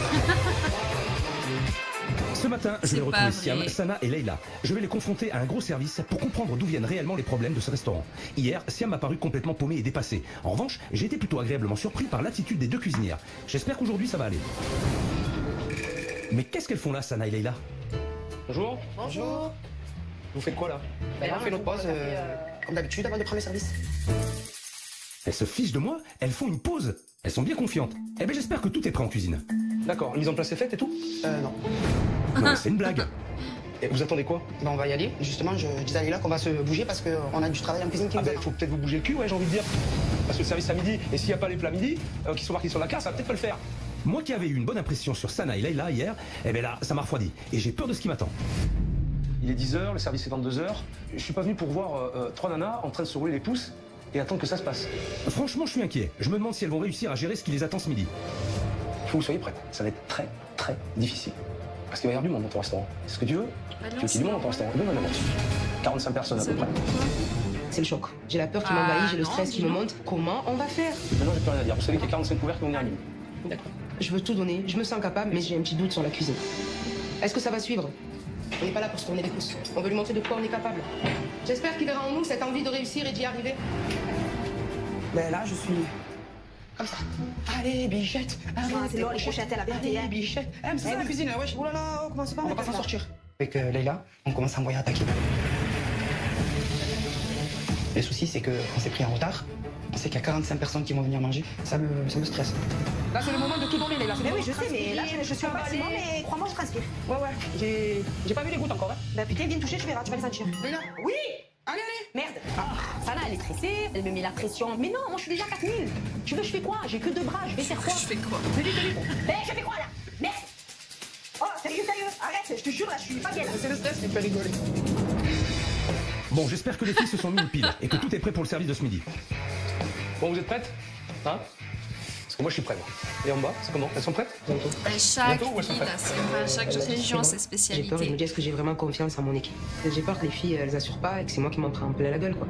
[SPEAKER 5] Ce matin, je
[SPEAKER 1] C'est
[SPEAKER 5] vais
[SPEAKER 1] pas
[SPEAKER 5] retrouver
[SPEAKER 1] vrai.
[SPEAKER 5] Siam, Sana et Leila. Je vais les confronter à un gros service pour comprendre d'où viennent réellement les problèmes de ce restaurant. Hier, Siam m'a paru complètement paumé et dépassé. En revanche, j'ai été plutôt agréablement surpris par l'attitude des deux cuisinières. J'espère qu'aujourd'hui ça va aller. Mais qu'est-ce qu'elles font là, Sana et Leila?
[SPEAKER 4] Bonjour.
[SPEAKER 3] Bonjour.
[SPEAKER 4] Vous faites quoi là?
[SPEAKER 3] On fait notre pause, comme d'habitude, avant de prendre le service.
[SPEAKER 5] Elles se fichent de moi? Elles font une pause? Elles sont bien confiantes. Eh bien, j'espère que tout est prêt en cuisine.
[SPEAKER 4] D'accord, la mise en place est faite et tout?
[SPEAKER 3] Non.
[SPEAKER 5] Non, c'est une blague.
[SPEAKER 4] Et vous attendez quoi?
[SPEAKER 3] Ben, on va y aller. Justement, je disais à Léla qu'on va se bouger parce qu'on a du travail en cuisine qui
[SPEAKER 4] Ah
[SPEAKER 3] nous
[SPEAKER 4] ben,
[SPEAKER 3] attend.
[SPEAKER 4] faut peut-être vous bouger le cul, ouais, j'ai envie de dire. Parce que le service à midi, et s'il n'y a pas les plats midi, qui sont marqués sur la carte, ça va peut-être pas le faire.
[SPEAKER 5] Moi qui avais eu une bonne impression sur Sana et Leila hier, eh bien là, ça m'a refroidi. Et j'ai peur de ce qui m'attend.
[SPEAKER 4] Il est 10h, le service est 22h. Je suis pas venu pour voir trois nanas en train de se rouler les pouces et attendre que ça se passe.
[SPEAKER 5] Franchement, je suis inquiet. Je me demande si elles vont réussir à gérer ce qui les attend ce midi.
[SPEAKER 4] Il faut que vous soyez prêts. Ça va être très, très difficile. Parce qu'il va y avoir du monde dans ton restaurant. C'est ce que tu veux?
[SPEAKER 1] Bah
[SPEAKER 4] Tu
[SPEAKER 1] non,
[SPEAKER 4] veux qu'il y ait du monde dans ton restaurant? Donne un avance. 45 personnes à peu près.
[SPEAKER 1] C'est
[SPEAKER 2] c'est le choc. J'ai la peur qui m'envahit, j'ai le stress qui me monte. Comment on va faire?
[SPEAKER 4] Maintenant, j'ai plus rien à dire. Vous savez qu'il y a 45 couverts qui vont venir à minuit.
[SPEAKER 2] D'accord. Je veux tout donner, je me sens capable, mais j'ai un petit doute sur la cuisine. Est-ce que ça va suivre? On n'est pas là pour se tourner les pouces. On veut lui montrer de quoi on est capable. J'espère qu'il verra en nous cette envie de réussir et d'y arriver.
[SPEAKER 3] Ben là, je suis... comme ça. Allez, bichette.
[SPEAKER 6] C'est l'heure, les pochettes, elle a bien
[SPEAKER 3] Allez, bichette. Mais c'est ça la cuisine, là, wesh. Oh là là, oh, commence pas. On va pas s'en sortir. Avec Leïla, on commence à envoyer attaquer. Le souci, c'est qu'on s'est pris en retard. On sait qu'il y a 45 personnes qui vont venir manger. Ça me stresse. Là, c'est le moment de tout donner, Leïla.
[SPEAKER 6] Mais oui, je sais, mais là, je suis en bâtiment, mais crois-moi, je transpire.
[SPEAKER 3] Ouais. J'ai pas vu les gouttes encore, hein.
[SPEAKER 6] Bah putain, viens me toucher, tu verras, tu vas les sentir.
[SPEAKER 3] Leïla. Oui. Allez.
[SPEAKER 6] Merde. Ça là, elle est stressée, elle me met la pression. Mais non, moi je suis déjà 4000. Tu veux, je fais quoi? J'ai que 2 bras, je vais faire quoi?
[SPEAKER 1] Je fais quoi?
[SPEAKER 6] Vite. Je fais quoi là? Merde. Oh, sérieux, arrête, je te jure, là, je suis pas bien.
[SPEAKER 3] C'est le stress qui me fait rigoler.
[SPEAKER 5] Bon, j'espère que les filles se sont mis une pile et que tout est prêt pour le service de ce midi.
[SPEAKER 4] Bon, vous êtes prêtes? Hein? Parce que moi, je suis prêt. Et en bas, c'est comment? Elles sont prêtes?
[SPEAKER 1] Chaque ville, chaque région a ses spécialités.
[SPEAKER 2] J'ai peur, je me dis, est-ce que j'ai vraiment confiance en mon équipe? J'ai peur que les filles, elles assurent pas et que c'est moi qui m'en prends un plein la gueule, quoi.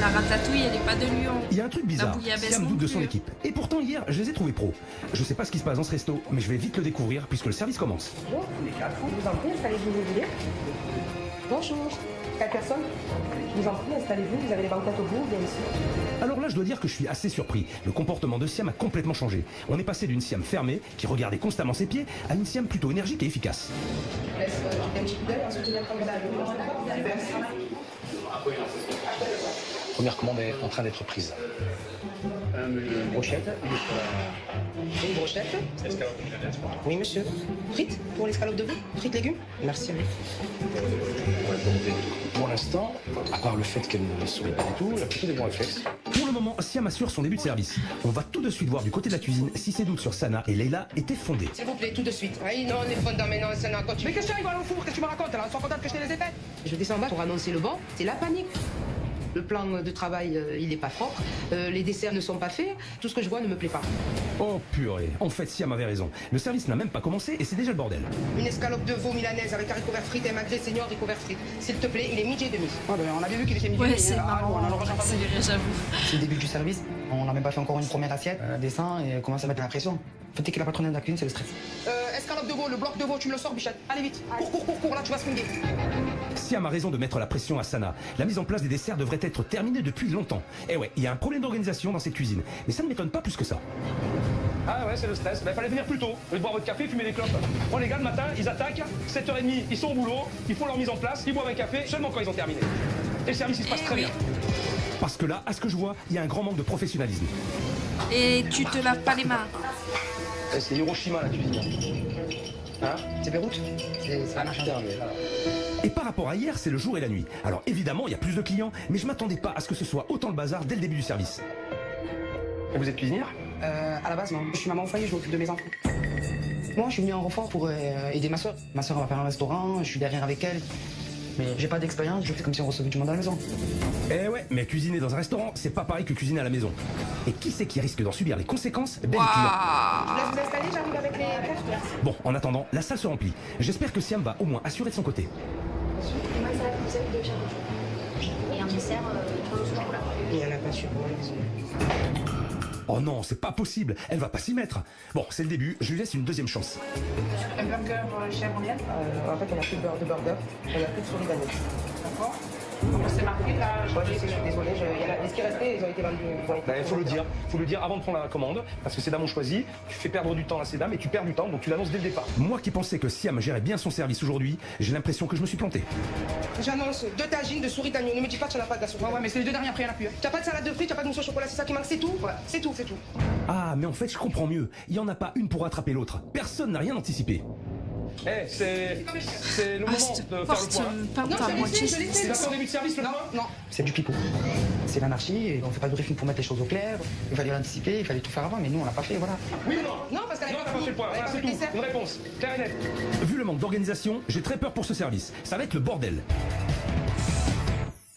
[SPEAKER 1] La ratatouille, elle est pas de Lyon.
[SPEAKER 5] Il y a un truc bizarre, Siam doute de son
[SPEAKER 1] plus.
[SPEAKER 5] équipe. Et pourtant, hier, je les ai trouvés pros. Je sais pas ce qui se passe dans ce resto, mais je vais vite le découvrir puisque le service commence.
[SPEAKER 2] Bonjour, tous les 4, je vous en prie, installez-vous, vous voulez. Bonjour, 4 personnes. Je vous en prie, installez-vous, vous avez les banquettes au bout, bien ici.
[SPEAKER 5] Alors là, je dois dire que je suis assez surpris. Le comportement de Siam a complètement changé. On est passé d'une Siam fermée, qui regardait constamment ses pieds, à une Siam plutôt énergique et efficace.
[SPEAKER 2] Je vous laisse jeter un petit coup d'œil, ensuite je vais prendre
[SPEAKER 4] Première commande est en train d'être prise. Une brochette.
[SPEAKER 2] Une brochette. Oui, monsieur. Frites pour l'escalope de veau. Frites légumes. Merci.
[SPEAKER 4] Pour l'instant, à part le fait qu'elle ne sourit pas du tout, elle a plutôt des bons réflexes.
[SPEAKER 5] Pour le moment, Siam assure son début de service. On va tout de suite voir du côté de la cuisine si ses doutes sur Sana et Leïla étaient fondés.
[SPEAKER 2] S'il vous plaît, tout de suite. Oui, non, on est fondant maintenant, ça n'a
[SPEAKER 3] Mais qu'est-ce que tu arrives à au four? Qu'est-ce que tu me racontes là? Sois contente que je te les ai faites.
[SPEAKER 2] Je descends en bas pour annoncer le bon. C'est la panique. Le plan de travail, il n'est pas propre. Les desserts ne sont pas faits. Tout ce que je vois ne me plaît pas.
[SPEAKER 5] Oh purée, en fait Siam avait raison. Le service n'a même pas commencé et c'est déjà le bordel.
[SPEAKER 2] Une escalope de veau milanaise avec haricots verts frites et magret senior haricots verts frites. S'il te plaît, il est midi et demi.
[SPEAKER 3] Ouais, ben, on a bien vu qu'il était midi.
[SPEAKER 1] Ouais, c'est
[SPEAKER 3] on
[SPEAKER 1] marrant,
[SPEAKER 3] en aura jamais
[SPEAKER 1] c'est vrai, j'avoue.
[SPEAKER 3] C'est le début du service. On n'a même pas fait encore une première assiette. Descend et commence à mettre la pression. Faut que la patronne de la cuisine, c'est le stress. Escalope de veau, le bloc de veau, tu me le sors, bichette. Allez vite. Cours, là tu vas swinguer.
[SPEAKER 5] Siam a raison de mettre la pression à Sana. La mise en place des desserts devrait être terminée depuis longtemps. Et ouais, il y a un problème d'organisation dans cette cuisine. Mais ça ne m'étonne pas plus que ça.
[SPEAKER 4] Ah ouais, c'est le stress. Ben, fallait venir plus tôt. Au lieu de boire votre café, fumer des clopes. Moi, les gars, le matin, ils attaquent. 7h30, ils sont au boulot. Ils font leur mise en place. Ils boivent un café seulement quand ils ont terminé. Et le service, il se passe très bien.
[SPEAKER 5] Parce que là, à ce que je vois, il y a un grand manque de professionnalisme.
[SPEAKER 1] Et tu te laves pas les mains.
[SPEAKER 4] C'est Hiroshima, la cuisine. Hein?
[SPEAKER 3] C'est Beyrouth. Ça n'a changé.
[SPEAKER 5] Et par rapport à hier, c'est le jour et la nuit. Alors évidemment, il y a plus de clients, mais je m'attendais pas à ce que ce soit autant le bazar dès le début du service.
[SPEAKER 4] Et vous êtes cuisinière?
[SPEAKER 3] À la base, non. Je suis maman au foyer, je m'occupe de mes enfants. Moi, je suis venu en renfort pour aider ma soeur. Ma soeur va faire un restaurant, je suis derrière avec elle. Mais j'ai pas d'expérience, je fais comme si on recevait du monde à la maison.
[SPEAKER 5] Eh ouais, mais cuisiner dans un restaurant, c'est pas pareil que cuisiner à la maison. Et qui c'est qui risque d'en subir les conséquences? Ben, les clients.
[SPEAKER 2] Je laisse vous installer, j'arrive avec les plats.
[SPEAKER 5] Bon, en attendant, la salle se remplit. J'espère que Siam va au moins assurer de son côté.
[SPEAKER 6] Moi, ça va vous avez deux charlots. Et un dessert, au chocolat.
[SPEAKER 2] Il n'y en a pas sur moi, désolé.
[SPEAKER 5] Oh non, c'est pas possible, elle va pas s'y mettre. Bon, c'est le début, je lui laisse une deuxième chance.
[SPEAKER 2] Un burger chez Romiel En fait, on n'a plus de burger, on n'a plus de souris d'agneau. D'accord. C'est marqué là. Je suis désolé, ce qui restait, ils ont été vendus.
[SPEAKER 4] Il faut le dire avant de prendre la commande, parce que ces dames ont choisi, tu fais perdre du temps à ces dames et tu perds du temps, donc tu l'annonces dès le départ.
[SPEAKER 5] Moi qui pensais que Siam gérait bien son service aujourd'hui, j'ai l'impression que je me suis planté.
[SPEAKER 2] J'annonce 2 tagines de souris d'agneau, ne me dis pas que tu n'en as pas de la souris.
[SPEAKER 3] Ouais, mais c'est les 2 derniers après, il n'y en a plus.
[SPEAKER 2] T'as pas de salade de fruits, t'as pas de mousse au chocolat, c'est ça qui manque, c'est tout. Voilà, c'est tout.
[SPEAKER 5] Ah, mais en fait, je comprends mieux. Il y en a pas une pour rattraper l'autre. Personne n'a rien anticipé.
[SPEAKER 4] Eh, c'est le moment de faire le point.
[SPEAKER 2] Non, je l'ai
[SPEAKER 4] C'est
[SPEAKER 2] fait.
[SPEAKER 4] d'accord, début de service, le point?
[SPEAKER 3] Non, c'est du pipeau. C'est l'anarchie et on fait pas de briefing pour mettre les choses au clair. Il fallait l'anticiper, il fallait tout faire avant, mais nous on l'a pas fait, voilà.
[SPEAKER 4] Oui ou non?
[SPEAKER 2] Non, parce qu'elle
[SPEAKER 4] Non, t'as pas fait le point, voilà, c'est tout. Une réponse, claire et nette.
[SPEAKER 5] Vu le manque d'organisation, j'ai très peur pour ce service. Ça va être le bordel.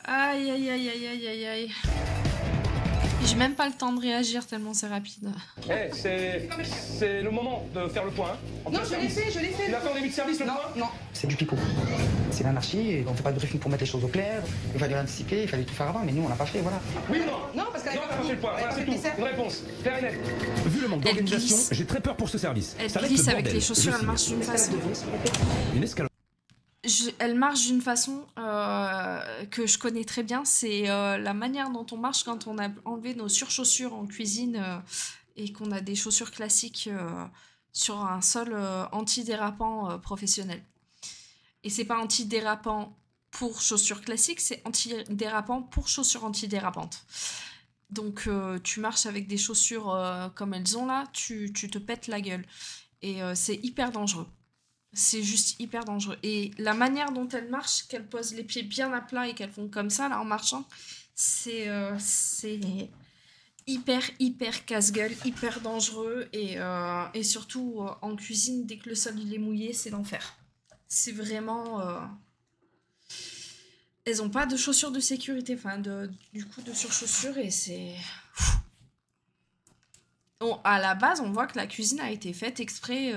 [SPEAKER 1] Aïe, aïe, aïe, aïe, aïe, aïe, aïe. J'ai même pas le temps de réagir tellement c'est rapide.
[SPEAKER 4] Eh, c'est le moment de faire le point.
[SPEAKER 2] Non, je l'ai fait.
[SPEAKER 4] Tu l'as fait en début de service, le point?
[SPEAKER 2] Non.
[SPEAKER 3] C'est du pipeau. C'est l'anarchie, et on fait pas de briefing pour mettre les choses au clair. Il fallait anticiper, il fallait tout faire avant, mais nous on l'a pas fait, voilà.
[SPEAKER 4] Oui ou non? Non, parce qu'elle n'a pas fait le point, voilà, c'est tout. Une réponse, claire et nette. Vu le manque d'organisation, j'ai très peur pour ce service.
[SPEAKER 1] Elle glisse avec les chaussures, elle marche d'une façon.
[SPEAKER 4] Une escalade.
[SPEAKER 1] Elle marche d'une façon que je connais très bien, c'est la manière dont on marche quand on a enlevé nos surchaussures en cuisine et qu'on a des chaussures classiques sur un sol antidérapant professionnel. Et c'est pas antidérapant pour chaussures classiques, c'est antidérapant pour chaussures antidérapantes. Donc tu marches avec des chaussures comme elles ont là, tu te pètes la gueule. Et c'est hyper dangereux. C'est juste hyper dangereux. Et la manière dont elles marchent, qu'elles posent les pieds bien à plat et qu'elles font comme ça là en marchant, c'est hyper casse-gueule, hyper dangereux. Et surtout en cuisine, dès que le sol il est mouillé, c'est l'enfer. C'est vraiment... Elles n'ont pas de chaussures de sécurité, enfin du coup de surchaussures et c'est... Bon, à la base, on voit que la cuisine a été faite exprès...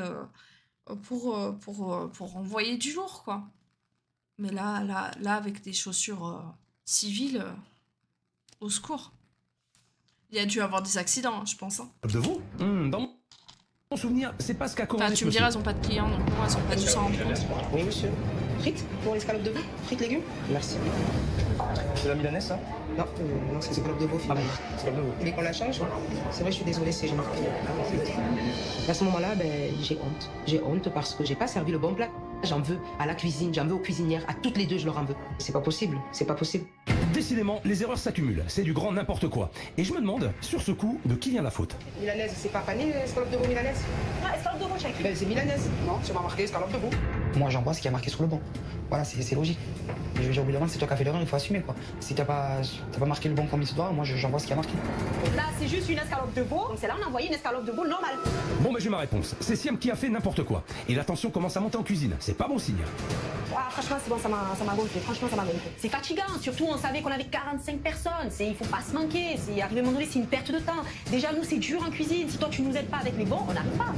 [SPEAKER 1] pour envoyer du lourd, quoi. Mais là avec des chaussures civiles, au secours. Il y a dû avoir des accidents, je pense. Hein.
[SPEAKER 4] De vous dans mon souvenir, c'est pas ce qu'a commandé.
[SPEAKER 1] Enfin, tu me diras, elles ont pas de clients, donc non, elles ont pas dû s'en rendre compte.
[SPEAKER 2] Oui, monsieur. Frites pour l'escalope de veau? Frites légumes? Merci.
[SPEAKER 4] C'est la milanaise, ça?
[SPEAKER 2] Non, c'est l'escalope de veau.
[SPEAKER 4] Ah bon, escalope de veau.
[SPEAKER 2] Vous voulez qu'on la change? C'est vrai, je suis désolée, c'est génial. À ce moment-là, j'ai honte. J'ai honte parce que j'ai pas servi le bon plat. J'en veux à la cuisine, j'en veux aux cuisinières, à toutes les deux, je leur en veux. C'est pas possible, c'est pas possible.
[SPEAKER 4] Décidément, les erreurs s'accumulent. C'est du grand n'importe quoi. Et je me demande, sur ce coup, de qui vient la faute?
[SPEAKER 2] Milanaise, c'est pas pané, escalope de veau milanaise?
[SPEAKER 6] Non, escalope de veau, j'ai écrit.
[SPEAKER 2] Ben, c'est milanaise. Non, c'est pas marqué escalope de veau.
[SPEAKER 3] Moi j'envoie ce qui a marqué sur le bon. Voilà, c'est logique. Et je veux dire, au bout d'un moment, c'est toi qui as fait l'erreur, il faut assumer, quoi. Si t'as pas marqué le bon comme il se doit, moi j'envoie ce qui a marqué.
[SPEAKER 6] Là, c'est juste une escalope de veau. Donc c'est là on a envoyé une escalope de veau normale.
[SPEAKER 4] Bon, j'ai ma réponse. C'est Siam qui a fait n'importe quoi. Et la tension commence à monter en cuisine. C'est pas bon signe.
[SPEAKER 6] Ah, franchement, c'est bon, ça m'a gonflé. Franchement, ça m'a gonflé. C'est fatigant. Surtout, on savait qu'on avait 45 personnes. Il faut pas se manquer. C'est arrivé à un moment donné, c'est une perte de temps. Déjà, nous, c'est dur en cuisine. Si toi, tu nous aides pas avec les bons, on n'arrive pas.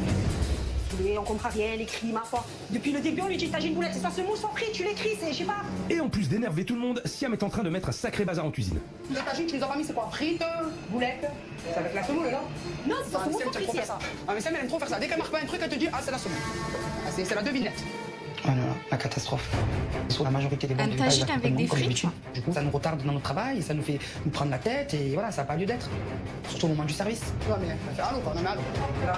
[SPEAKER 6] On comprend rien, les cris, ma foi. Depuis le début, on lui dit t'as une boulette, c'est ça ce mot, soit pris, tu l'écris, c'est, je sais pas.
[SPEAKER 4] Et en plus d'énerver tout le monde, Siam est en train de mettre un sacré bazar en cuisine.
[SPEAKER 2] Le tagine, tu les as pas mis, c'est quoi? Frites, boulettes? Ça va être la semoule, non?
[SPEAKER 6] Non, c'est pas semoule, c'est frites.
[SPEAKER 2] Ah, mais Sam, elle aime trop faire ça. Dès qu'elle marque pas un truc, elle te dit ah, c'est la semoule. Ah, c'est la devinette.
[SPEAKER 3] Oh là là, la catastrophe. Sur la majorité des
[SPEAKER 1] Un tagine avec des frites.
[SPEAKER 3] Du coup, ça nous retarde dans notre travail, ça nous fait nous prendre la tête et voilà, ça n'a pas lieu d'être. Surtout au moment du service.
[SPEAKER 2] Ouais, mais elle fait allô, quoi, non mais allô.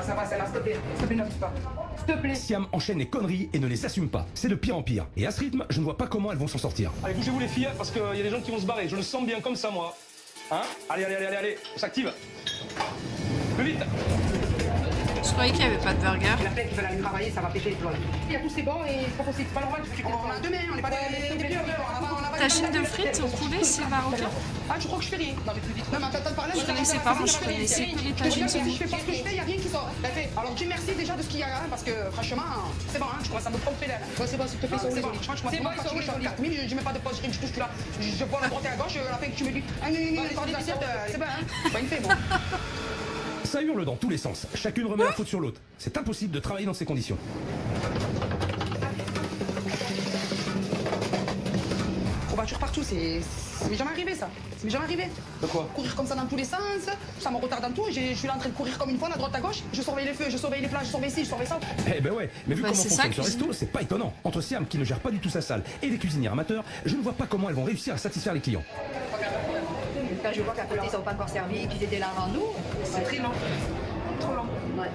[SPEAKER 2] Ça va, s'il te plaît. S'il te plaît, n'abuse pas. S'il te plaît.
[SPEAKER 4] Siam enchaîne les conneries et ne les assume pas. C'est de pire en pire. Et à ce rythme, je ne vois pas comment elles vont s'en sortir.
[SPEAKER 5] Allez, bougez-vous les filles, parce qu'il y a des gens qui vont se barrer. Je le sens bien comme ça, moi. Hein? Allez, on s'active. Plus vite.
[SPEAKER 1] Je croyais qu'il n'y avait pas de burger.
[SPEAKER 2] La fête qui veut aller travailler, ça va péter. Il y a tous ces bancs et c'est pas possible, c'est pas normal. On a deux mains, on n'est pas des
[SPEAKER 1] Tagine de frites au poulet, c'est marocain.
[SPEAKER 2] Ah, tu crois que je fais rien? Non, mais plus vite. Non, mais attends de parler.
[SPEAKER 1] Je connaissais pas, moi je connaissais que les tagines.
[SPEAKER 2] Si je fais pas ce que je fais, il n'y a rien qui sort. Alors dis merci déjà de ce qu'il y a, parce que franchement, c'est bon, je commence à me tromper là. C'est bon, s'il te plaît, c'est bon. Je commence à me fatiguer, je suis en 4000, je mets pas de pause, je touche là. Je vois la droite et à gauche, la fête que tu me dis, c'est bon, hein? Pas une fée, bon.
[SPEAKER 4] Ça hurle dans tous les sens. Chacune remet la faute sur l'autre. C'est impossible de travailler dans ces conditions.
[SPEAKER 2] Courbature partout, ça m'est jamais arrivé ça. Ça m'est jamais arrivé.
[SPEAKER 5] De quoi?
[SPEAKER 2] Courir comme ça dans tous les sens, ça me retarde dans tout. Je suis là en train de courir comme une fois, à droite à gauche. Je surveille les feux, je surveille les plats, je surveille ci, je surveille ça.
[SPEAKER 4] Eh ben ouais, mais vu comment fonctionne ce resto, c'est pas étonnant. Entre Siam qui ne gère pas du tout sa salle et les cuisinières amateurs, je ne vois pas comment elles vont réussir à satisfaire les clients.
[SPEAKER 6] Quand je vois qu'à côté ils sont pas encore servis, qu'ils étaient là avant nous,
[SPEAKER 2] C'est très lent. Trop lent.
[SPEAKER 6] Ouais.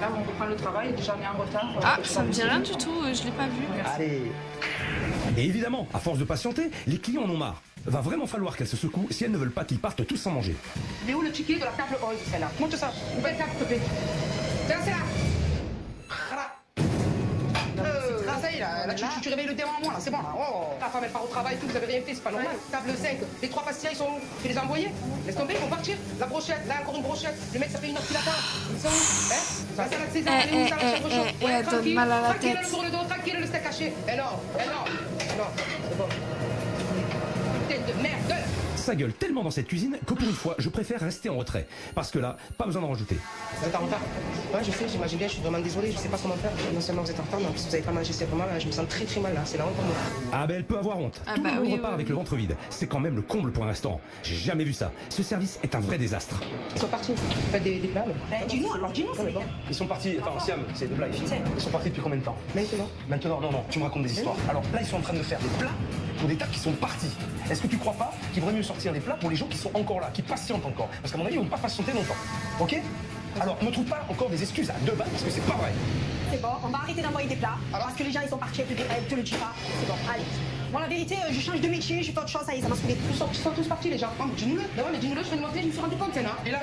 [SPEAKER 2] Là, on reprend le travail, déjà on est en retard.
[SPEAKER 1] Ah, ça me dit rien du tout, je l'ai pas vu.
[SPEAKER 3] Allez.
[SPEAKER 4] Et évidemment, à force de patienter, les clients en ont marre. Va vraiment falloir qu'elles se secouent si elles ne veulent pas qu'ils partent tous sans manger.
[SPEAKER 2] Mais où le ticket de la table 11, celle-là? Monte ça. Nouvelle table, s'il te plaît. Tiens, c'est là. Là, tu réveilles le démon en moi, là, c'est bon, là. Oh, la femme, elle part au travail, tout, vous avez rien fait, c'est pas normal. Table 5, les 3 pastilles, ils sont où? Tu les as envoyés? Laisse tomber, ils vont partir. La brochette, là, encore une brochette. Le mec, ça fait une heure qu'il attend. Ils sont où? Hein? La salade César, elle est où, ça, la chèvre chaude?
[SPEAKER 1] Elle donne mal à la tête.
[SPEAKER 2] Tranquille, sur le dos, tranquille, le steak haché. Eh non, c'est bon. Tête de merde.
[SPEAKER 5] Ça gueule tellement dans cette cuisine que pour une fois, je préfère rester en retrait. Parce que là, pas besoin d'en rajouter.
[SPEAKER 2] Vous êtes en retard? Ouais, je sais, j'imagine bien, je suis vraiment désolée, je sais pas comment faire. Non seulement vous êtes en retard, mais en plus vous avez pas mangé, c'est vraiment là, je me sens très très mal là, c'est la honte pour moi.
[SPEAKER 5] Ah ben elle peut avoir honte. Tout le monde repart avec le ventre vide. C'est quand même le comble pour un restaurant. J'ai jamais vu ça. Ce service est un vrai désastre.
[SPEAKER 2] Ils sont partis. Vous faites des plats, mais...
[SPEAKER 6] Dis-nous, alors dis-nous.
[SPEAKER 4] Ils sont partis, enfin Siam, c'est de blague. Ils sont partis depuis combien de temps?
[SPEAKER 2] Maintenant,
[SPEAKER 4] non, tu me racontes des histoires. Alors là, ils sont en train de faire des plats pour des tables qui sont partis. Est-ce que tu crois pas qu'il vaudrait mieux sortir des plats pour les gens qui sont encore là, qui patientent encore? Parce qu'à mon avis, ils vont pas patienter longtemps. Ok? Alors, ne trouve pas encore des excuses à deux balles parce que c'est pas vrai.
[SPEAKER 6] C'est bon, on va arrêter d'envoyer des plats. Parce que les gens, ils sont partis, elle te le dit pas. C'est bon, allez. Bon, la vérité, je change de métier, je fais autre chose, ça y est, ça m'a saoulé.
[SPEAKER 2] Ils sont tous partis, les gens. Oh, dis-nous-le. Non, mais dis-nous-le, je vais demander, je me suis rendu compte, c'est là. Et là,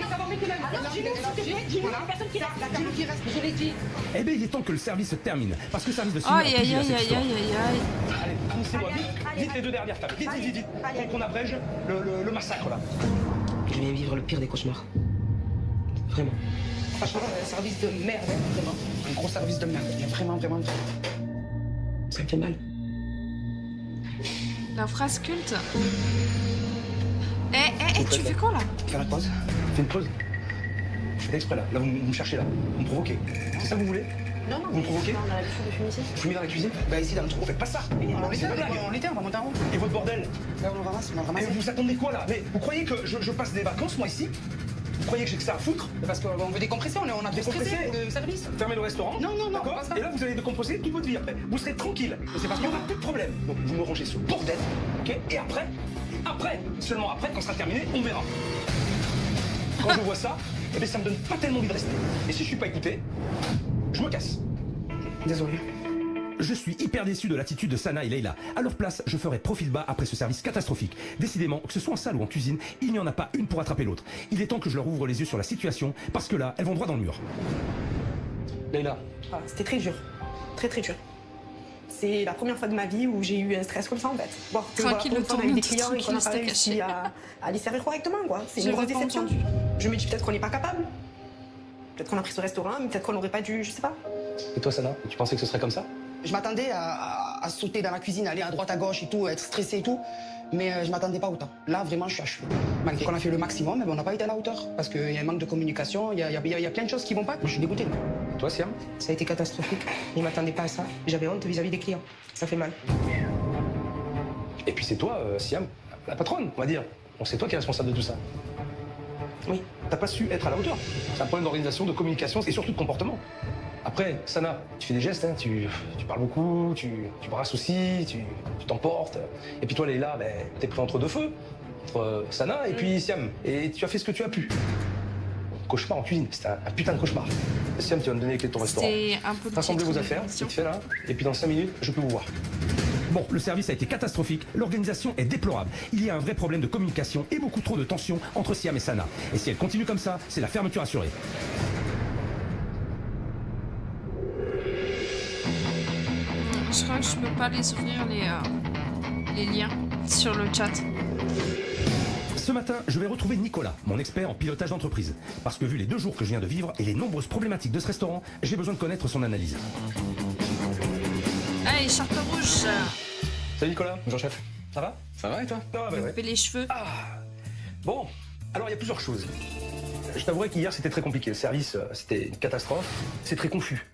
[SPEAKER 2] savoir plus que même.
[SPEAKER 6] Alors, dis-nous, dis-nous, la personne qui reste.
[SPEAKER 2] Dis-nous qui reste, je l'ai dit.
[SPEAKER 5] Eh bien, il est temps que le service se termine. Parce que le service de cinéma...
[SPEAKER 1] Aïe, aïe, aïe, aïe, aïe, aïe.
[SPEAKER 4] Allez, poussez-moi, vite les deux dernières tables. Vite. Pour qu'on abrège le massacre, là.
[SPEAKER 2] Je viens vivre le pire des cauchemars. Vraiment. Franchement, un service de merde, hein, vraiment.
[SPEAKER 3] Un gros service de merde. Vraiment.
[SPEAKER 2] Ça me fait mal.
[SPEAKER 1] La phrase culte. Tu fais quoi là?
[SPEAKER 3] Faire la pause.
[SPEAKER 4] Fais une pause. Je fais exprès là. Là, vous me cherchez là. Vous me provoquez. C'est ça que vous voulez?
[SPEAKER 6] Non,
[SPEAKER 4] vous me provoquez?
[SPEAKER 6] On a l'habitude de fumer ici.
[SPEAKER 4] Vous fumez dans la cuisine?
[SPEAKER 3] Bah ici dans le trou.
[SPEAKER 4] Faites pas ça.
[SPEAKER 3] On était, on va monter en haut.
[SPEAKER 4] Et votre bordel?
[SPEAKER 3] Là, on le ramasse.
[SPEAKER 4] Et vous attendez quoi là? Mais vous croyez que je passe des vacances moi ici? Vous croyez que j'ai que ça à foutre?
[SPEAKER 3] Parce qu'on veut décompresser, on a décompressé pour le service.
[SPEAKER 4] Fermez le restaurant?
[SPEAKER 3] Non,
[SPEAKER 4] d'accord.
[SPEAKER 3] pas ça.
[SPEAKER 4] Et là, vous allez décompresser toute votre vie après. Vous serez tranquille. Et c'est parce qu'il n'y aura plus de problème. Donc, vous me rangez ce bordel, ok? Et après, seulement après, quand ce sera terminé, on verra. Quand je vois ça, eh bien, ça me donne pas tellement envie de rester. Et si je suis pas écouté, je me casse.
[SPEAKER 3] Désolé.
[SPEAKER 5] Je suis hyper déçu de l'attitude de Sana et Leila. À leur place, je ferai profil bas après ce service catastrophique. Décidément, que ce soit en salle ou en cuisine, il n'y en a pas une pour attraper l'autre. Il est temps que je leur ouvre les yeux sur la situation, parce que là, elles vont droit dans le mur.
[SPEAKER 4] Leila.
[SPEAKER 6] Ah, c'était très dur. Très dur. C'est la première fois de ma vie où j'ai eu un stress comme ça en fait. Bon,
[SPEAKER 1] tranquille,
[SPEAKER 6] on a eu des clients et qu'on n'a pas réussi à les servir correctement, quoi. C'est une grosse déception. Je me dis peut-être qu'on n'est pas capable. Peut-être qu'on a pris ce restaurant, mais peut-être qu'on n'aurait pas dû, je sais pas.
[SPEAKER 4] Et toi, Sana, tu pensais que ce serait comme ça?
[SPEAKER 3] Je m'attendais à sauter dans la cuisine, aller à droite, à gauche et tout, être stressé et tout. Mais je m'attendais pas autant. Là, vraiment, je suis achevé. Malgré qu'on a fait le maximum, mais on n'a pas été à la hauteur. Parce qu'il y a un manque de communication, il y a plein de choses qui vont pas. Je suis dégoûté.
[SPEAKER 4] Toi, Siam?
[SPEAKER 2] Ça a été catastrophique. Je ne m'attendais pas à ça. J'avais honte vis-à-vis des clients. Ça fait mal.
[SPEAKER 4] Et puis c'est toi, Siam, la patronne, on va dire. Bon, c'est toi qui es responsable de tout ça.
[SPEAKER 2] Oui.
[SPEAKER 4] T'as pas su être à la hauteur. C'est un problème d'organisation, de communication et surtout de comportement. Après, Sana, tu fais des gestes, hein, tu parles beaucoup, tu brasses aussi, tu t'emportes. Et puis toi, Leila, ben, t'es pris entre deux feux, entre Sana et puis Siam. Et tu as fait ce que tu as pu. Cauchemar en cuisine, c'était un putain de cauchemar. Siam, tu vas me donner les clés de ton restaurant.
[SPEAKER 1] C'est un peu
[SPEAKER 4] rassemblez vos affaires, vite fait là, et puis dans 5 minutes, je peux vous voir.
[SPEAKER 5] Bon, le service a été catastrophique, l'organisation est déplorable. Il y a un vrai problème de communication et beaucoup trop de tension entre Siam et Sana. Et si elle continue comme ça, c'est la fermeture assurée.
[SPEAKER 1] Je crois que je peux pas les ouvrir les liens sur le chat.
[SPEAKER 5] Ce matin, je vais retrouver Nicolas, mon expert en pilotage d'entreprise. Parce que vu les 2 jours que je viens de vivre et les nombreuses problématiques de ce restaurant, j'ai besoin de connaître son analyse.
[SPEAKER 1] Allez, charte rouge.
[SPEAKER 4] Salut Nicolas. Bonjour chef. Ça va?
[SPEAKER 7] Ça va et toi?
[SPEAKER 4] Ah, bah, ouais.
[SPEAKER 1] Les cheveux.
[SPEAKER 4] Ah. Bon, alors il y a plusieurs choses. Je t'avouerai qu'hier c'était très compliqué. Le service, c'était une catastrophe. C'est très confus.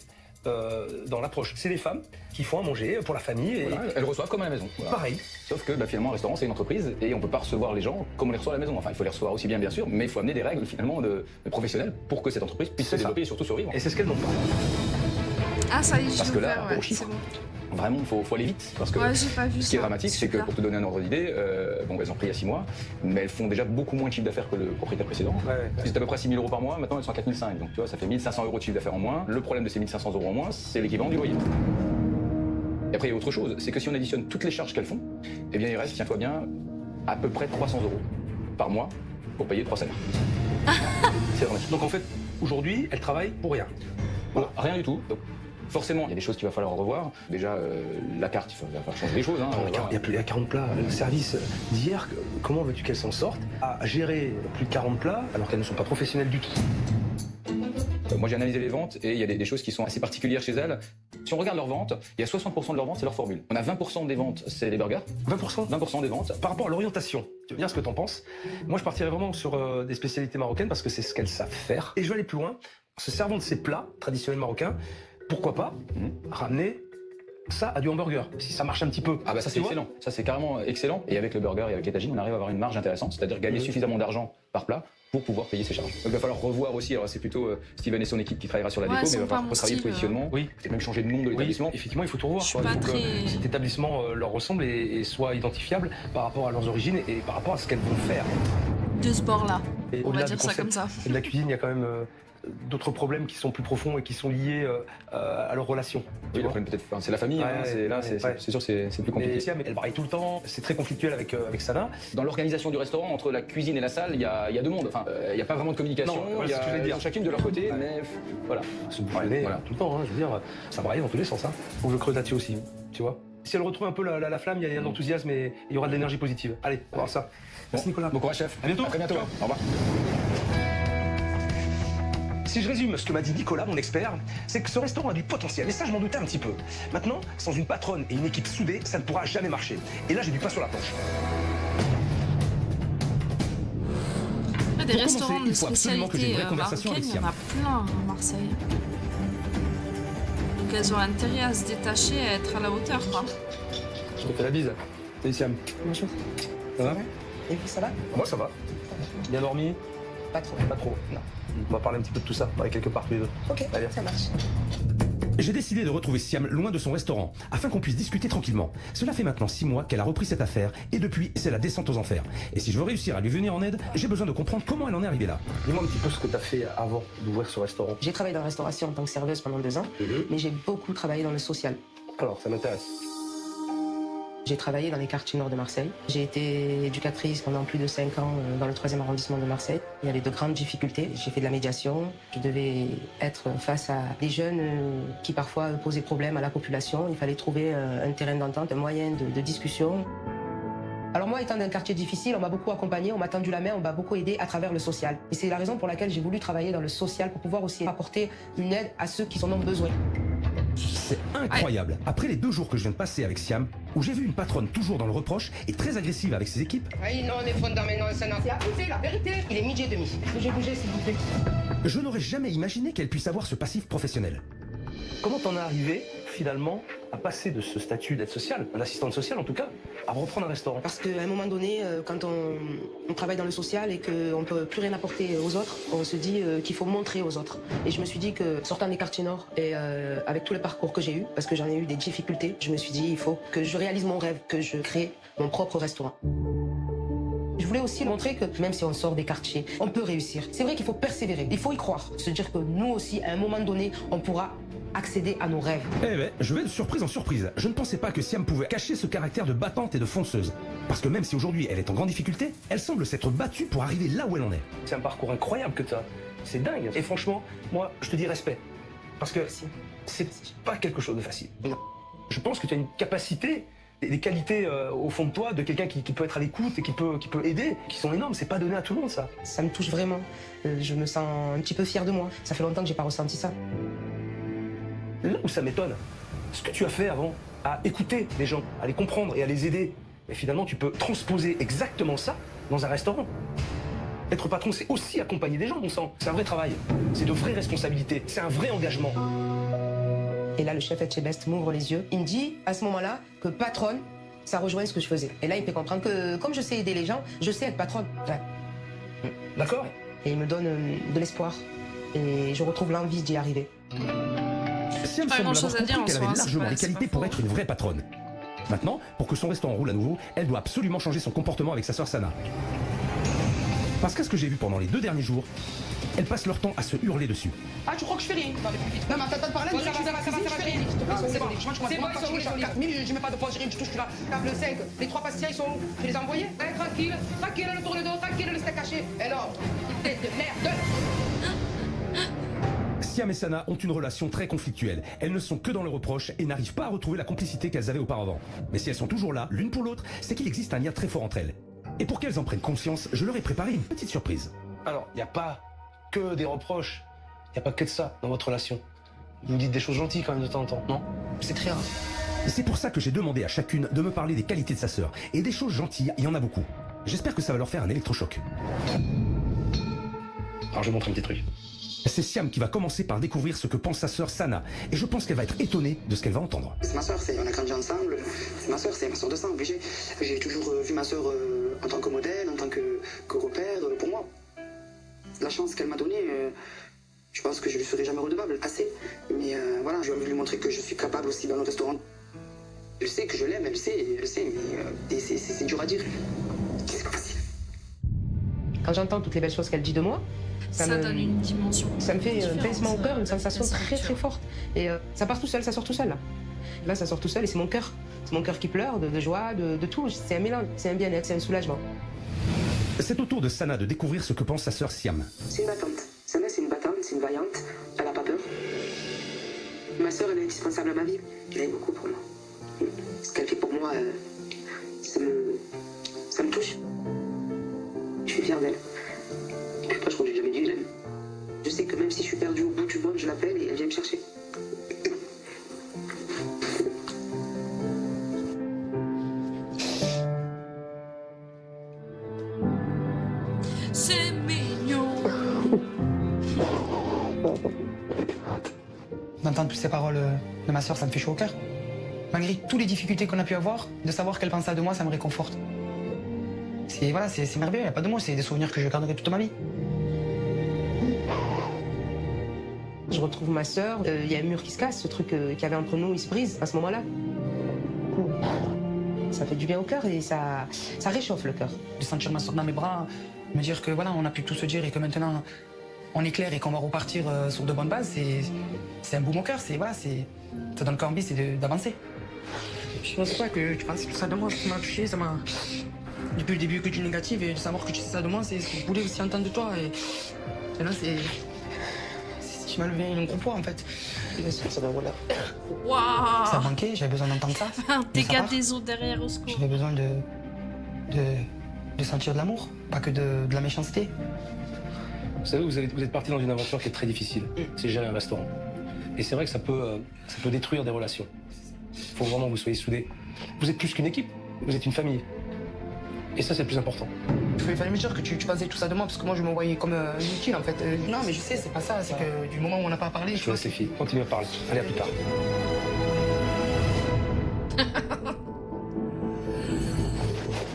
[SPEAKER 4] Dans l'approche, c'est des femmes qui font à manger pour la famille. Et
[SPEAKER 7] voilà, elles reçoivent comme à la maison. Voilà.
[SPEAKER 4] Pareil.
[SPEAKER 7] Sauf que finalement, un restaurant, c'est une entreprise et on peut pas recevoir les gens comme on les reçoit à la maison. Enfin, il faut les recevoir aussi bien sûr, mais il faut amener des règles finalement de professionnelles pour que cette entreprise puisse se développer et surtout survivre.
[SPEAKER 4] Et c'est ce qu'elles n'ont pas.
[SPEAKER 1] Ah, ça y est,
[SPEAKER 7] parce que là,
[SPEAKER 1] ouais,
[SPEAKER 7] au chiffre, vraiment, il faut aller vite. Parce que
[SPEAKER 1] j'ai pas vu
[SPEAKER 7] ce qui est dramatique, c'est que pour te donner un ordre d'idée, bon, elles ont pris il y a 6 mois, mais elles font déjà beaucoup moins de chiffre d'affaires que le propriétaire précédent. C'était à peu près 6 000 € par mois, maintenant elles sont à 4 500. Donc tu vois, ça fait 1 500 € de chiffre d'affaires en moins. Le problème de ces 1 500 € en moins, c'est l'équivalent du loyer. Et après, il y a autre chose, c'est que si on additionne toutes les charges qu'elles font, eh bien il reste, tiens-toi bien, à peu près 300 € par mois pour payer 3 salaires.
[SPEAKER 4] C'est dramatique. Donc en fait, aujourd'hui, elles travaillent pour rien.
[SPEAKER 7] Voilà, rien du tout. Donc, forcément, il y a des choses qu'il va falloir revoir. Déjà, la carte, il va falloir changer des choses. Hein,
[SPEAKER 4] il y a plus de 40 plats. Le service d'hier, comment veux-tu qu'elles s'en sortent à gérer plus de 40 plats alors qu'elles ne sont pas professionnelles du tout?
[SPEAKER 7] Moi, j'ai analysé les ventes et il y a des choses qui sont assez particulières chez elles. Si on regarde leurs ventes, il y a 60% de leurs ventes, c'est leur formule. On a 20% des ventes, c'est les burgers.
[SPEAKER 4] 20%
[SPEAKER 7] 20% des ventes.
[SPEAKER 4] Par rapport à l'orientation, tu veux dire ce que t'en penses? Moi, je partirais vraiment sur des spécialités marocaines parce que c'est ce qu'elles savent faire. Et je vais aller plus loin. En se servant de ces plats traditionnels marocains, pourquoi pas ramener ça à du hamburger, si ça marche un petit peu.
[SPEAKER 7] Ah bah ça c'est excellent, ça c'est carrément excellent. Et avec le burger et avec les tagines, on arrive à avoir une marge intéressante, c'est-à-dire gagner suffisamment d'argent par plat pour pouvoir payer ses charges. Donc il va falloir revoir aussi, alors c'est plutôt Steven et son équipe qui travaillera sur la déco, mais il va falloir retravailler le positionnement, peut-être même changer de nom de l'établissement.
[SPEAKER 4] Effectivement, il faut tout revoir. Il faut que cet établissement leur ressemble et soit identifiable par rapport à leurs origines et par rapport à ce qu'elles vont faire.
[SPEAKER 1] De ce bord-là, on va dire ça comme ça.
[SPEAKER 4] Et de la cuisine, il y a quand même d'autres problèmes qui sont plus profonds et qui sont liés à leurs relations.
[SPEAKER 7] Oui, le problème peut-être, c'est la famille, c'est sûr que c'est plus compliqué.
[SPEAKER 4] Mais elle braille tout le temps, c'est très conflictuel avec Sana.
[SPEAKER 7] Dans l'organisation du restaurant, entre la cuisine et la salle, il y a deux mondes. Enfin, il n'y a pas vraiment de communication, il y a chacune de leur côté, mais voilà.
[SPEAKER 4] C'est voilà. Tout le temps, hein, je veux dire, ça braille dans tous les sens. Hein. Faut que je creuse là-dessus aussi, tu vois. Si elle retrouve un peu la flamme, il y a un enthousiasme et il y aura de l'énergie positive. Allez, on va voir ça. Merci Nicolas.
[SPEAKER 7] Bon courage chef.
[SPEAKER 4] À bientôt.
[SPEAKER 7] À très bientôt. Au revoir.
[SPEAKER 4] Si je résume ce que m'a dit Nicolas, mon expert, c'est que ce restaurant a du potentiel, et ça je m'en doutais un petit peu. Maintenant, sans une patronne et une équipe soudée, ça ne pourra jamais marcher. Et là j'ai du pain sur la planche.
[SPEAKER 1] Des restaurants de spécialité marocaine, il y en a plein à Marseille. Donc elles ont intérêt à se détacher et à être à la hauteur, quoi.
[SPEAKER 4] Je te fais la bise. Salut Siam.
[SPEAKER 2] Bonjour.
[SPEAKER 4] Ça va?
[SPEAKER 2] Et vous, ça va?
[SPEAKER 4] Moi ça va. Bien dormi?
[SPEAKER 2] Pas trop.
[SPEAKER 4] Pas trop? Non. On va parler un petit peu de tout ça, on va aller quelque part tous les deux.
[SPEAKER 2] Ok, allez, ça marche.
[SPEAKER 5] J'ai décidé de retrouver Siam loin de son restaurant, afin qu'on puisse discuter tranquillement. Cela fait maintenant 6 mois qu'elle a repris cette affaire, et depuis, c'est la descente aux enfers. Et si je veux réussir à lui venir en aide, j'ai besoin de comprendre comment elle en est arrivée là.
[SPEAKER 4] Dis-moi un petit peu ce que tu as fait avant d'ouvrir ce restaurant.
[SPEAKER 2] J'ai travaillé dans la restauration en tant que serveuse pendant 2 ans, mais j'ai beaucoup travaillé dans le social.
[SPEAKER 4] Alors, ça m'intéresse.
[SPEAKER 2] J'ai travaillé dans les quartiers nord de Marseille. J'ai été éducatrice pendant plus de 5 ans dans le 3e arrondissement de Marseille. Il y avait de grandes difficultés. J'ai fait de la médiation. Je devais être face à des jeunes qui parfois posaient problème à la population. Il fallait trouver un terrain d'entente, un moyen de discussion. Alors moi, étant d'un quartier difficile, on m'a beaucoup accompagné, on m'a tendu la main, on m'a beaucoup aidé à travers le social. Et c'est la raison pour laquelle j'ai voulu travailler dans le social pour pouvoir aussi apporter une aide à ceux qui en ont besoin.
[SPEAKER 5] C'est incroyable. Après les 2 jours que je viens de passer avec Siam, où j'ai vu une patronne toujours dans le reproche et très agressive avec ses équipes.
[SPEAKER 2] Oui, non, on est fondamentalement, c'est abusé, la vérité. Il est 12h30. Bougez, s'il vous plaît.
[SPEAKER 5] Je n'aurais jamais imaginé qu'elle puisse avoir ce passif professionnel.
[SPEAKER 4] Comment t'en es arrivé, finalement, à passer de ce statut d'aide sociale, d'assistante sociale en tout cas, à reprendre un restaurant?
[SPEAKER 2] Parce qu'à un moment donné, quand on travaille dans le social et qu'on ne peut plus rien apporter aux autres, on se dit qu'il faut montrer aux autres. Et je me suis dit que, sortant des quartiers nord et avec tout le parcours que j'ai eu, parce que j'en ai eu des difficultés, je me suis dit il faut que je réalise mon rêve, que je crée mon propre restaurant. Je voulais aussi montrer que même si on sort des quartiers, on peut réussir. C'est vrai qu'il faut persévérer, il faut y croire. Se dire que nous aussi, à un moment donné, on pourra accéder à nos rêves.
[SPEAKER 5] Eh ben, je vais de surprise en surprise. Je ne pensais pas que Siam pouvait cacher ce caractère de battante et de fonceuse. Parce que même si aujourd'hui elle est en grande difficulté, elle semble s'être battue pour arriver là où elle en est.
[SPEAKER 4] C'est un parcours incroyable que tu as. C'est dingue. Et franchement, moi, je te dis respect. Parce que c'est pas quelque chose de facile.
[SPEAKER 2] Non.
[SPEAKER 4] Je pense que tu as une capacité, des qualités au fond de toi, de quelqu'un qui peut être à l'écoute et qui peut aider, qui sont énormes. C'est pas donné à tout le monde, ça.
[SPEAKER 2] Ça me touche vraiment. Je me sens un petit peu fière de moi. Ça fait longtemps que j'ai pas ressenti ça.
[SPEAKER 4] Là où ça m'étonne, ce que tu as fait avant, à écouter les gens, à les comprendre et à les aider, et finalement tu peux transposer exactement ça dans un restaurant. Être patron, c'est aussi accompagner des gens, bon sang. C'est un vrai travail, c'est de vraies responsabilités, c'est un vrai engagement.
[SPEAKER 2] Et là, le chef Etchebest m'ouvre les yeux. Il me dit, à ce moment-là, que patronne, ça rejoint ce que je faisais. Et là, il me fait comprendre que, comme je sais aider les gens, je sais être patronne. Ouais.
[SPEAKER 4] D'accord.
[SPEAKER 2] Et il me donne de l'espoir. Et je retrouve l'envie d'y arriver.
[SPEAKER 5] Siam semble avoir compris qu'elle avait largement les qualités pour être une vraie patronne. Maintenant, pour que son restaurant roule à nouveau, elle doit absolument changer son comportement avec sa sœur Sana. Parce qu'à ce que j'ai vu pendant les 2 derniers jours, elles passent leur temps à se hurler dessus.
[SPEAKER 2] Ah, tu crois que je fais rien? Non, mais attends de parler, je fais rien. C'est bon, je mets pas de pause, je touche là. Le 5, les 3 pastilles, ils sont où? Je les ai envoyés? Tranquille, le tourne-dos, tranquille, le steak haché. Et non, tête de merde.
[SPEAKER 5] Siam et Sana ont une relation très conflictuelle. Elles ne sont que dans le reproche et n'arrivent pas à retrouver la complicité qu'elles avaient auparavant. Mais si elles sont toujours là, l'une pour l'autre, c'est qu'il existe un lien très fort entre elles. Et pour qu'elles en prennent conscience, je leur ai préparé une petite surprise.
[SPEAKER 4] Alors, il n'y a pas que des reproches, il n'y a pas que de ça dans votre relation. Vous dites des choses gentilles quand même de temps en temps, non?
[SPEAKER 3] C'est très rare.
[SPEAKER 5] C'est pour ça que j'ai demandé à chacune de me parler des qualités de sa sœur. Et des choses gentilles, il y en a beaucoup. J'espère que ça va leur faire un électrochoc.
[SPEAKER 4] Alors je vous montre un petit truc.
[SPEAKER 5] C'est Siam qui va commencer par découvrir ce que pense sa sœur Sana. Et je pense qu'elle va être étonnée de ce qu'elle va entendre.
[SPEAKER 3] C'est ma sœur, on a grandi ensemble. C'est ma sœur de sang, obligé. J'ai toujours vu ma sœur en tant que modèle, en tant que repère pour moi. La chance qu'elle m'a donnée, je pense que je lui serai jamais redevable, assez. Mais voilà, je vais lui montrer que je suis capable aussi dans le restaurant. Elle sait que je l'aime, elle sait, mais c'est dur à dire. C'est pas facile. Quand j'entends toutes les belles choses qu'elle dit de moi,
[SPEAKER 1] ça donne une dimension.
[SPEAKER 3] Ça me fait un pincement au cœur, une sensation très très forte. Et ça part tout seul, ça sort tout seul. Là, ça sort tout seul et c'est mon cœur. C'est mon cœur qui pleure, de joie, de tout. C'est un mélange, c'est un bien-être, c'est un soulagement.
[SPEAKER 5] C'est au tour de Sana de découvrir ce que pense sa sœur Siam.
[SPEAKER 3] C'est une battante. Sana, c'est une battante, c'est une vaillante. Elle n'a pas peur. Ma sœur, elle est indispensable à ma vie. Elle est beaucoup pour moi. Ce qu'elle fait pour moi, ça me touche. Je suis fière d'elle. Je sais pas, je crois que j'ai jamais dit, je sais que même si je suis perdu au bout du monde, je l'appelle et elle vient me chercher.
[SPEAKER 1] C'est mignon.
[SPEAKER 3] D'entendre toutes ces paroles de ma sœur, ça me fait chaud au cœur. Malgré toutes les difficultés qu'on a pu avoir, de savoir qu'elle pense ça de moi, ça me réconforte. C'est merveilleux, il n'y a pas de mots, c'est des souvenirs que je garderai toute ma vie. Je retrouve ma sœur, il y a un mur qui se casse, ce truc qu'il y avait entre nous, il se brise à ce moment-là. Ça fait du bien au cœur et ça réchauffe le cœur. De sentir ma sœur dans mes bras, me dire que voilà, on a pu tout se dire et que maintenant on est clair et qu'on va repartir sur de bonnes bases, c'est un baume au cœur, ça donne envie, c'est d'avancer. Je pense pas que tu penses ça de moi, ça m'a touché, ça m'a... Depuis le début que tu es négative et de savoir que tu sais ça de moi, c'est ce que je voulais aussi entendre de toi et là c'est... Tu m'as levé un gros poids en fait.
[SPEAKER 1] Waouh.
[SPEAKER 3] Ça manquait, j'avais besoin d'entendre ça.
[SPEAKER 1] Un dégât des eaux derrière au secours.
[SPEAKER 3] J'avais besoin de sentir de l'amour, pas que de la méchanceté.
[SPEAKER 4] Vous savez, vous êtes parti dans une aventure qui est très difficile. C'est gérer un restaurant. Et c'est vrai que ça peut détruire des relations. Il faut vraiment que vous soyez soudés. Vous êtes plus qu'une équipe, vous êtes une famille. Et ça, c'est le plus important.
[SPEAKER 3] Il fallait me dire que tu pensais tout ça de moi, parce que moi, je me voyais comme inutile, en fait. Non, mais je sais, c'est pas ça. C'est que du moment où on n'a pas parlé...
[SPEAKER 4] Je laisse les filles. Continuez à parler. Allez, à plus tard.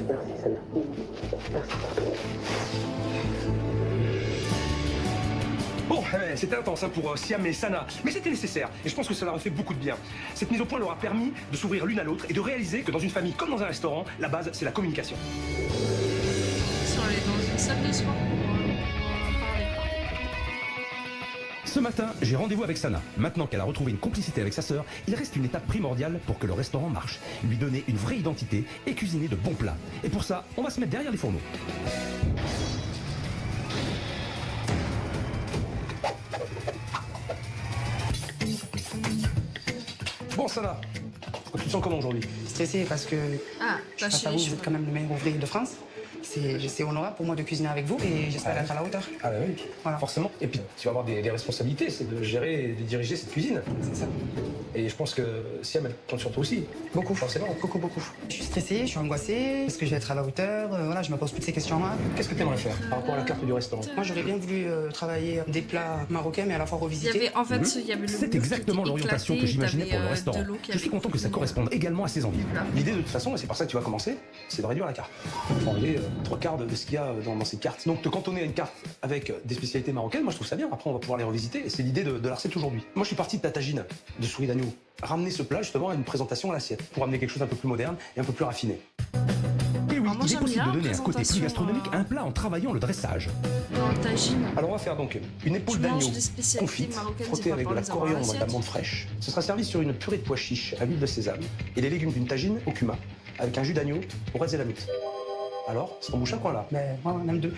[SPEAKER 3] Merci, Sana. Merci.
[SPEAKER 4] Bon, c'était intense pour Siam et Sana, mais c'était nécessaire, et je pense que ça leur a fait beaucoup de bien. Cette mise au point leur a permis de s'ouvrir l'une à l'autre et de réaliser que dans une famille comme dans un restaurant, la base, c'est la communication.
[SPEAKER 1] Ils sont allés dans une salle de sport pour parler.
[SPEAKER 5] Ce matin, j'ai rendez-vous avec Sana. Maintenant qu'elle a retrouvé une complicité avec sa sœur, il reste une étape primordiale pour que le restaurant marche. Lui donner une vraie identité et cuisiner de bons plats. Et pour ça, on va se mettre derrière les fourneaux.
[SPEAKER 4] Bon, Sana, tu te sens comment aujourd'hui?
[SPEAKER 3] Stressé parce que face à vous, vous êtes quand même le meilleur ouvrier de France. C'est honorable pour moi de cuisiner avec vous et j'espère être à la hauteur.
[SPEAKER 4] Ah oui, voilà. Forcément. Et puis tu vas avoir des responsabilités, c'est de gérer et de diriger cette cuisine.
[SPEAKER 3] C'est ça.
[SPEAKER 4] Et je pense que Siam, elle compte sur toi aussi.
[SPEAKER 3] Beaucoup.
[SPEAKER 4] Forcément.
[SPEAKER 3] Beaucoup. Je suis stressé, je suis angoissé. Est-ce que je vais être à la hauteur? Voilà, je me pose toutes ces questions-là.
[SPEAKER 4] Qu'est-ce que tu aimerais faire par rapport à la carte du restaurant?
[SPEAKER 3] Moi, j'aurais bien voulu travailler des plats marocains, mais à la fois revisiter.
[SPEAKER 5] C'est exactement l'orientation que j'imaginais pour le restaurant. Je suis content que ça corresponde également à ses envies.
[SPEAKER 4] L'idée, de toute façon, et c'est par ça que tu vas commencer, c'est de réduire la carte. Enlever 3/4 de ce qu'il y a dans ces cartes. Donc te cantonner à une carte avec des spécialités marocaines, moi je trouve ça bien. Après, on va pouvoir les revisiter. Et c'est l'idée de la recette aujourd'hui. Moi, je suis parti de ta tagine de souris d'agneau. Ramener ce plat justement à une présentation à l'assiette pour amener quelque chose un peu plus moderne et un peu plus raffiné.
[SPEAKER 5] Et oui, il est possible de donner un côté plus gastronomique à un plat en travaillant le dressage. Alors on va faire donc une épaule d'agneau confite, frottée avec de la coriandre et de la menthe fraîche. Ce sera servi sur une purée de pois chiches à l'huile de sésame et les légumes d'une tagine au cumin avec un jus d'agneau au ras et la mute. Alors, c'est ton bouche à quoi là?
[SPEAKER 3] Mais moi, même deux.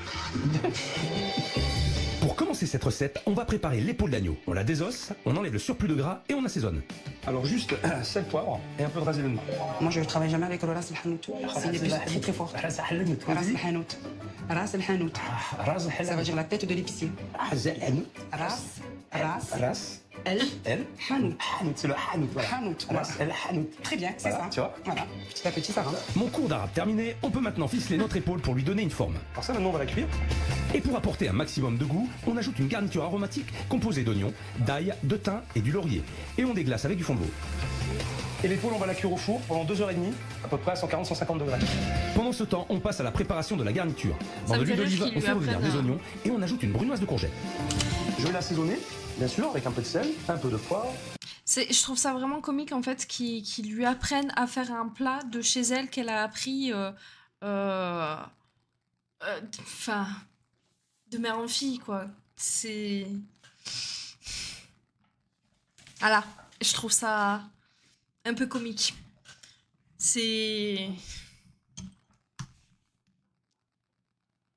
[SPEAKER 5] Pour commencer cette recette, on va préparer l'épaule d'agneau. On la désosse, on enlève le surplus de gras et on assaisonne.
[SPEAKER 4] Alors juste sel, poivre et un peu de ras et lemon.
[SPEAKER 3] Moi, je ne travaille jamais avec le ras al-hanout. C'est une épice très très forte.
[SPEAKER 4] Ras al-hanout.
[SPEAKER 3] Ras al-hanout. Ras al-hanout. Ça veut dire la tête de l'épicier.
[SPEAKER 4] Ras al-hanout.
[SPEAKER 3] Ras El Hanout.
[SPEAKER 4] Hanout, c'est le Hanout, voilà.
[SPEAKER 3] Hanout, voilà.
[SPEAKER 4] El Hanout.
[SPEAKER 3] Très bien, c'est
[SPEAKER 4] Voilà,
[SPEAKER 3] ça.
[SPEAKER 4] tu vois.
[SPEAKER 3] Voilà, petit à petit, ça rentre.
[SPEAKER 5] Mon cours d'arabe terminé, on peut maintenant ficeler notre épaule pour lui donner une forme.
[SPEAKER 4] Alors ça, maintenant, on va la cuire.
[SPEAKER 5] Et pour apporter un maximum de goût, on ajoute une garniture aromatique composée d'oignons, d'ail, de thym et du laurier. Et on déglace avec du fond de veau.
[SPEAKER 4] Et l'épaule, on va la cuire au four pendant 2h30, à peu près à 140-150 degrés.
[SPEAKER 5] Pendant ce temps, on passe à la préparation de la garniture. Dans de l'huile d'olive, on fait revenir des oignons et on ajoute une brunoise de courgettes.
[SPEAKER 4] Je vais l'assaisonner, bien sûr, avec un peu de sel, un peu de poivre.
[SPEAKER 1] Je trouve ça vraiment comique en fait qu'ils lui apprennent à faire un plat de chez elle qu'elle a appris de mère en fille quoi. C'est... Voilà, je trouve ça un peu comique. C'est...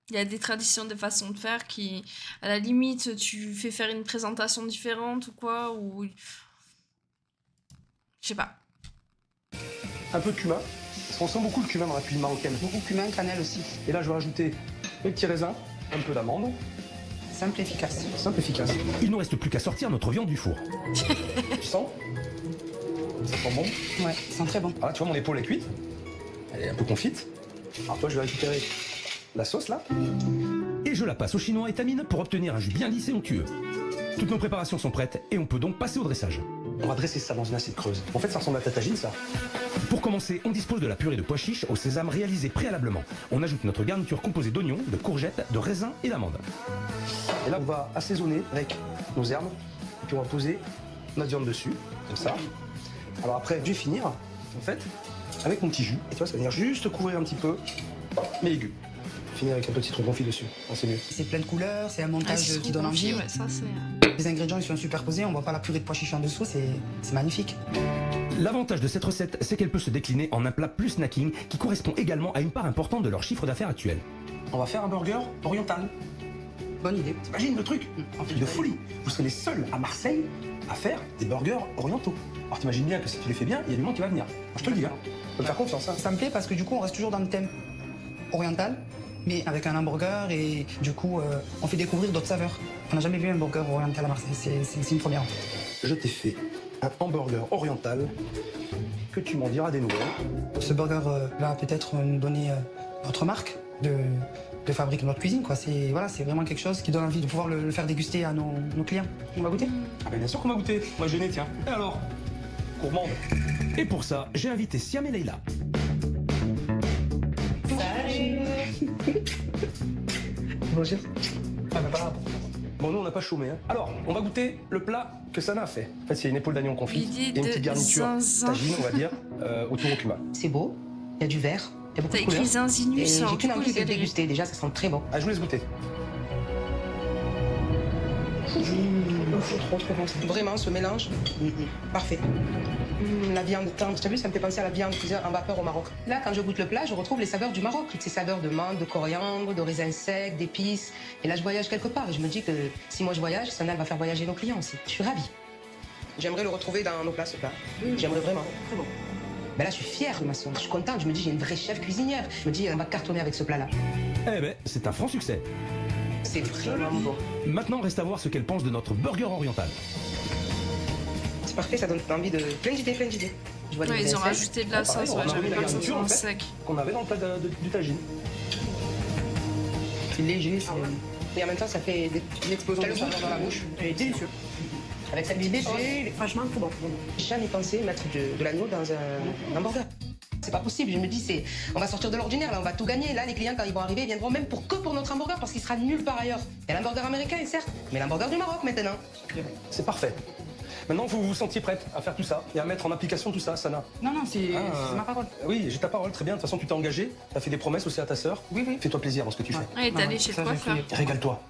[SPEAKER 1] Il y a des traditions, des façons de faire qui, à la limite, tu fais faire une présentation différente ou quoi, ou... Je sais pas.
[SPEAKER 4] Un peu de cumin. On sent beaucoup le cumin dans la cuisine marocaine.
[SPEAKER 3] Beaucoup de cumin, cannelle aussi.
[SPEAKER 4] Et là, je vais rajouter mes petits raisins, un peu d'amande.
[SPEAKER 3] Simple et efficace.
[SPEAKER 4] Simple et efficace.
[SPEAKER 5] Il ne nous reste plus qu'à sortir notre viande du four.
[SPEAKER 4] Tu sens? Ça sent bon?
[SPEAKER 3] Ouais, ça sent très bon.
[SPEAKER 4] Ah, tu vois, mon épaule est cuite. Elle est un peu confite. Alors toi, je vais récupérer la sauce, là.
[SPEAKER 5] Et je la passe au chinois étamine pour obtenir un jus bien lisse et onctueux. Toutes nos préparations sont prêtes et on peut donc passer au dressage.
[SPEAKER 4] On va dresser ça dans une assiette creuse. En fait, ça ressemble à ta tagine, ça.
[SPEAKER 5] Pour commencer, on dispose de la purée de pois chiches au sésame réalisée préalablement. On ajoute notre garniture composée d'oignons, de courgettes, de raisins et d'amandes.
[SPEAKER 4] Et là, on va assaisonner avec nos herbes. Et puis on va poser notre viande dessus, comme ça. Alors après, je vais finir, en fait, avec mon petit jus. Et tu vois, ça va venir juste couvrir un petit peu mes légumes. Finir avec un peu de citron confit dessus. Ah, c'est mieux.
[SPEAKER 3] C'est plein de couleurs, c'est un montage qui donne envie.
[SPEAKER 1] Ouais, ça, c'est...
[SPEAKER 3] Les ingrédients ils sont superposés, on voit pas la purée de pois chiches en dessous, c'est magnifique.
[SPEAKER 5] L'avantage de cette recette, c'est qu'elle peut se décliner en un plat plus snacking qui correspond également à une part importante de leur chiffre d'affaires actuel.
[SPEAKER 4] On va faire un burger oriental.
[SPEAKER 3] Bonne idée.
[SPEAKER 4] T'imagines le truc? Un truc de folie. Vous serez les seuls à Marseille à faire des burgers orientaux. Alors t'imagines bien que si tu les fais bien, il y a du monde qui va venir. Moi, je te le dis, hein. Faut me faire confiance, hein.
[SPEAKER 3] Ça me plaît parce que du coup on reste toujours dans le thème oriental, mais avec un hamburger et du coup on fait découvrir d'autres saveurs. On n'a jamais vu un burger oriental à Marseille, c'est une première.
[SPEAKER 4] Je t'ai fait un hamburger oriental que tu m'en diras des nouvelles.
[SPEAKER 3] Ce burger va peut-être nous donner notre marque de fabrique de notre cuisine, quoi. C'est voilà, c'est vraiment quelque chose qui donne envie de pouvoir le faire déguster à nos clients. On va goûter?
[SPEAKER 4] Ah ben bien sûr qu'on va goûter. Moi je n'ai, tiens. Et alors? Gourmande.
[SPEAKER 5] Et pour ça, j'ai invité Siam et Leïla.
[SPEAKER 3] Bonjour.
[SPEAKER 4] Ah ben pas là. Bon, nous on n'a pas chômé, hein. Alors, on va goûter le plat que Sana a fait. En fait, c'est une épaule d'agneau confite et une petite garniture tagine, on va dire, autour au cumin.
[SPEAKER 2] C'est beau, il y a du vert, il y a beaucoup
[SPEAKER 1] T'as
[SPEAKER 2] de couleurs.
[SPEAKER 1] écrit zinzinus,
[SPEAKER 2] Et j'ai
[SPEAKER 1] hein,
[SPEAKER 2] qu'une
[SPEAKER 1] du coup,
[SPEAKER 2] envie,
[SPEAKER 1] les
[SPEAKER 2] c'est de
[SPEAKER 1] gars,
[SPEAKER 2] déguster. Déjà, ça sent très bon.
[SPEAKER 4] Ah, je vous laisse goûter.
[SPEAKER 2] Trop bon. Vraiment, ce mélange, parfait. La viande tendre, tu as vu, ça me fait penser à la viande cuisine en vapeur au Maroc. Là, quand je goûte le plat, je retrouve les saveurs du Maroc. Toutes ces saveurs de menthe, de coriandre, de raisins secs, d'épices. Et là, je voyage quelque part. Et je me dis que si moi je voyage, Sana va faire voyager nos clients aussi. Je suis ravie. J'aimerais le retrouver dans nos plats, ce plat. J'aimerais vraiment. Très bon. Ben là, je suis fière de ma sauce. Je suis contente. Je me dis, j'ai une vraie chef cuisinière. Je me dis, on va cartonner avec ce plat-là.
[SPEAKER 5] Eh ben, c'est un franc succès.
[SPEAKER 2] C'est vraiment bon.
[SPEAKER 5] Maintenant, reste à voir ce qu'elle pense de notre burger oriental.
[SPEAKER 2] C'est parfait, ça donne envie de... Plein d'idées. Je vois des
[SPEAKER 1] Ouais, ils
[SPEAKER 2] raisins
[SPEAKER 1] ont
[SPEAKER 2] secs.
[SPEAKER 1] rajouté de la
[SPEAKER 4] pareil,
[SPEAKER 1] sauce,
[SPEAKER 4] on
[SPEAKER 1] ouais,
[SPEAKER 4] a
[SPEAKER 1] j'avais
[SPEAKER 4] mis la
[SPEAKER 1] pas que ça
[SPEAKER 4] garniture,
[SPEAKER 1] soit
[SPEAKER 4] en fait.
[SPEAKER 1] sec.
[SPEAKER 4] Qu'on avait dans le plat du tagine.
[SPEAKER 3] C'est léger, c'est...
[SPEAKER 2] Et en même temps, ça fait une explosion de saveur dans la bouche.
[SPEAKER 3] C'est délicieux.
[SPEAKER 2] Avec cette petite sauce.
[SPEAKER 6] Franchement, trop bon.
[SPEAKER 2] J'ai jamais pensé mettre de l'agneau dans un hamburger. C'est pas possible, je me dis, on va sortir de l'ordinaire, là, on va tout gagner. Là, les clients, quand ils vont arriver, ils viendront même que pour notre hamburger, parce qu'il sera nulle part ailleurs. Il y a l'hamburger américain, certes, mais l'hamburger du Maroc, maintenant.
[SPEAKER 4] C'est parfait. Maintenant, vous vous sentiez prête à faire tout ça et à mettre en application tout ça, Sana?
[SPEAKER 3] Non, c'est ma parole.
[SPEAKER 4] Oui, j'ai ta parole, très bien. De toute façon, tu t'es engagé, tu as fait des promesses aussi à ta sœur.
[SPEAKER 3] Oui.
[SPEAKER 4] Fais-toi plaisir dans ce que tu fais.
[SPEAKER 1] Ouais, t'es allé chez le coiffeur.
[SPEAKER 4] Régale-toi.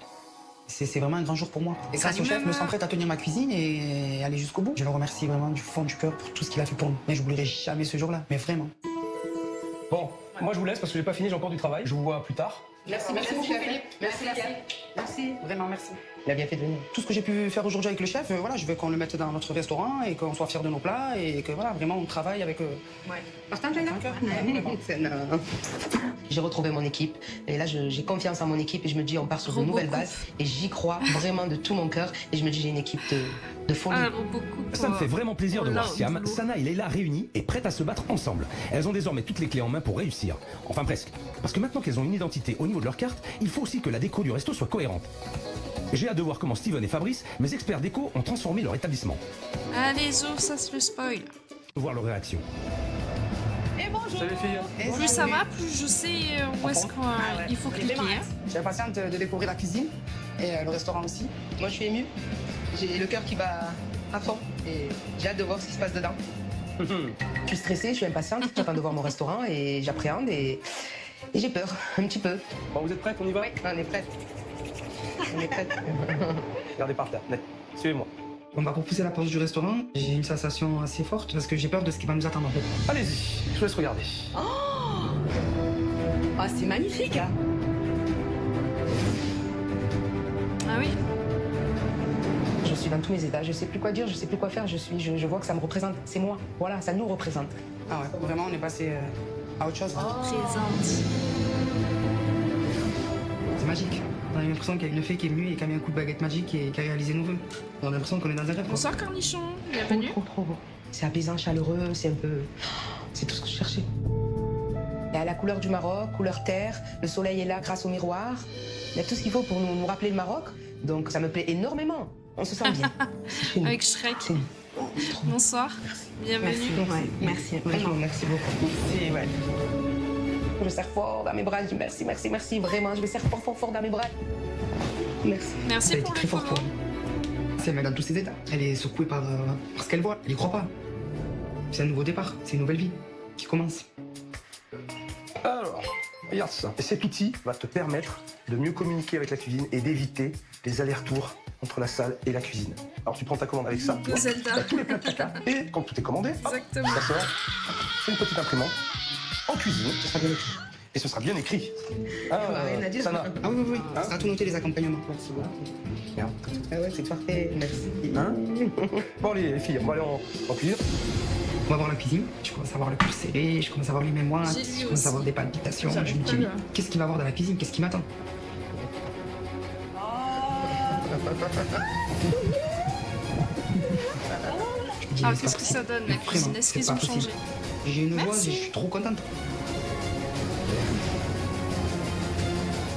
[SPEAKER 3] C'est vraiment un grand jour pour moi. Et grâce au chef, je me sens prête à tenir ma cuisine et aller jusqu'au bout. Je le remercie vraiment du fond du cœur pour tout ce qu'il a fait pour nous. Mais j'oublierai jamais ce jour-là, mais vraiment.
[SPEAKER 4] Bon, moi je vous laisse parce que j'ai pas fini, j'ai encore du travail. Je vous vois plus tard.
[SPEAKER 2] Merci beaucoup, Philippe. Merci.
[SPEAKER 3] Vraiment, merci.
[SPEAKER 2] Il a bien fait de venir.
[SPEAKER 3] Tout ce que j'ai pu faire aujourd'hui avec le chef, voilà, je veux qu'on le mette dans notre restaurant et qu'on soit fiers de nos plats et que voilà, vraiment on travaille avec
[SPEAKER 2] Partage, Leïla. J'ai retrouvé mon équipe et là j'ai confiance en mon équipe et je me dis on part sur de nouvelles bases et j'y crois vraiment de tout mon cœur et je me dis j'ai une équipe de folie.
[SPEAKER 5] Ça me fait vraiment plaisir de voir Siam, Sana et Leila réunies et prêtes à se battre ensemble. Elles ont désormais toutes les clés en main pour réussir. Enfin presque. Parce que maintenant qu'elles ont une identité au niveau de leur carte, il faut aussi que la déco du resto soit cohérente. J'ai hâte de voir comment Steven et Fabrice, mes experts déco, ont transformé leur établissement.
[SPEAKER 1] Allez Zo, ça se le spoil.
[SPEAKER 5] Voir leur réaction.
[SPEAKER 6] Et bonjour.
[SPEAKER 7] Salut filles.
[SPEAKER 1] Plus ça va, plus je sais où est-ce qu'il faut cliquer.
[SPEAKER 3] Je suis impatiente de découvrir la cuisine et le restaurant aussi.
[SPEAKER 2] Moi, je suis émue. J'ai le cœur qui bat à fond et j'ai hâte de voir ce qui se passe dedans. Je suis stressée, je suis impatiente, j'attends de voir mon restaurant et j'appréhende et j'ai peur, un petit peu.
[SPEAKER 4] Bon, vous êtes prêts, on y va?
[SPEAKER 2] Oui, on est prête. On est prête.
[SPEAKER 4] Regardez par terre, net. Suivez-moi.
[SPEAKER 3] On va pour pousser la porte du restaurant. J'ai une sensation assez forte parce que j'ai peur de ce qui va nous attendre en fait.
[SPEAKER 4] Allez-y, je vous laisse regarder.
[SPEAKER 6] Oh, ah, c'est magnifique. Hein.
[SPEAKER 1] Ah oui.
[SPEAKER 2] Je suis dans tous mes états, je sais plus quoi dire, je sais plus quoi faire, je vois que ça me représente, c'est moi. Voilà, ça nous représente.
[SPEAKER 3] Ah ouais, vraiment, on est passé à autre chose.
[SPEAKER 1] Présente.
[SPEAKER 3] C'est magique. On a l'impression qu'il y a une fée qui est venue et qui a mis un coup de baguette magique et qui a réalisé nos vœux. On a l'impression qu'on est dans un rêve.
[SPEAKER 1] Bonsoir Cornichon, bienvenue.
[SPEAKER 2] Trop beau. C'est apaisant, chaleureux, c'est un peu... C'est tout ce que je cherchais. Il y a la couleur du Maroc, couleur terre, le soleil est là grâce au miroir. Il y a tout ce qu'il faut pour nous rappeler le Maroc, donc ça me plaît énormément. On se sent bien.
[SPEAKER 1] Avec Shrek. Bonsoir, bienvenue.
[SPEAKER 2] Merci, vraiment, merci beaucoup. Merci, ouais. Je serre fort dans mes bras, je dis merci, vraiment, je vais serrer fort dans mes bras. Merci.
[SPEAKER 1] Merci pour le follow.
[SPEAKER 3] C'est elle dans tous ses états. Elle est secouée par ce qu'elle voit, elle y croit pas. C'est un nouveau départ, c'est une nouvelle vie qui commence.
[SPEAKER 4] Alors, regarde ça. Et cet outil va te permettre de mieux communiquer avec la cuisine et d'éviter les allers-retours entre la salle et la cuisine. Alors tu prends ta commande avec ça,
[SPEAKER 1] Zelda.
[SPEAKER 4] tu as tous les plats de caca, et quand tout est commandé,
[SPEAKER 1] Exactement.
[SPEAKER 4] ça sort, c'est une petite imprimante en cuisine, ce sera bien écrit. Et ce sera bien écrit. Ah,
[SPEAKER 2] rien à dire.
[SPEAKER 4] Sana.
[SPEAKER 3] Ah oui, ça sera tout noté les accompagnements. Merci beaucoup.
[SPEAKER 4] Merde.
[SPEAKER 2] Ah ouais, c'est parfait, merci.
[SPEAKER 4] Hein bon les filles, on va aller en cuisine.
[SPEAKER 3] On va voir la cuisine, je commence à voir le cœur serré, je commence à voir les mémoires, je commence à voir des palpitations. Je me dis, mais qu'est-ce qu'il va y avoir dans la cuisine? Qu'est-ce qui m'attend?
[SPEAKER 1] Ah, qu'est-ce que ça donne la cuisine? Est-ce qu'ils ont changé?
[SPEAKER 3] J'ai une voix et je suis trop contente.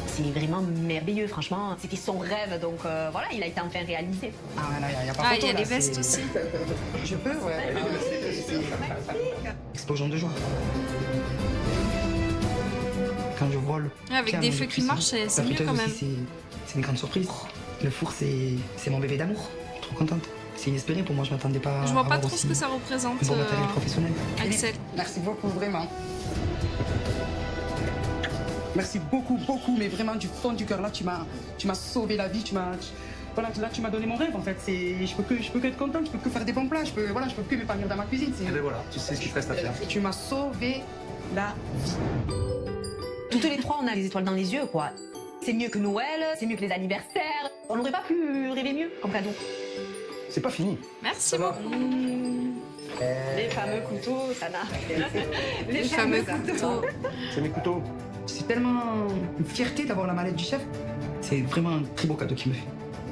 [SPEAKER 6] C'est vraiment merveilleux, franchement. C'était son rêve, donc voilà, il a été enfin réalisé.
[SPEAKER 3] Ah, là, il n'y a pas
[SPEAKER 1] Ah,
[SPEAKER 3] photo,
[SPEAKER 1] il y a
[SPEAKER 3] là,
[SPEAKER 1] les vestes
[SPEAKER 3] c'est-
[SPEAKER 1] aussi.
[SPEAKER 3] Je peux, ouais. Explosion de joie. Quand je vois le...
[SPEAKER 1] Avec des feux qui marchent, c'est mieux quand même.
[SPEAKER 3] C'est une grande surprise. Le four, c'est mon bébé d'amour. Je suis trop contente. C'est inespéré pour moi, je m'attendais pas
[SPEAKER 1] Je vois
[SPEAKER 3] à
[SPEAKER 1] pas
[SPEAKER 3] avoir
[SPEAKER 1] trop
[SPEAKER 3] aussi
[SPEAKER 1] ce que ça représente,
[SPEAKER 3] un bon matériel professionnel.
[SPEAKER 1] Axel.
[SPEAKER 3] Merci beaucoup, vraiment. Merci beaucoup, mais vraiment du fond du cœur. Là, tu m'as sauvé la vie, voilà, là, tu m'as donné mon rêve en fait. Je peux que être contente, je peux que faire des bons plats, je peux que m'épanouir dans ma cuisine.
[SPEAKER 4] Et ben voilà, tu sais ce qu'il te reste à faire.
[SPEAKER 3] Tu m'as sauvé la vie.
[SPEAKER 6] Toutes les trois, on a les étoiles dans les yeux, quoi. C'est mieux que Noël, c'est mieux que les anniversaires. On n'aurait pas pu rêver mieux comme cadeau.
[SPEAKER 4] C'est pas fini.
[SPEAKER 1] Merci beaucoup.
[SPEAKER 6] Les fameux couteaux, Sana.
[SPEAKER 1] Les fameux couteaux.
[SPEAKER 4] C'est mes couteaux.
[SPEAKER 3] C'est tellement une fierté d'avoir la mallette du chef. C'est vraiment un très beau cadeau qu'il me fait.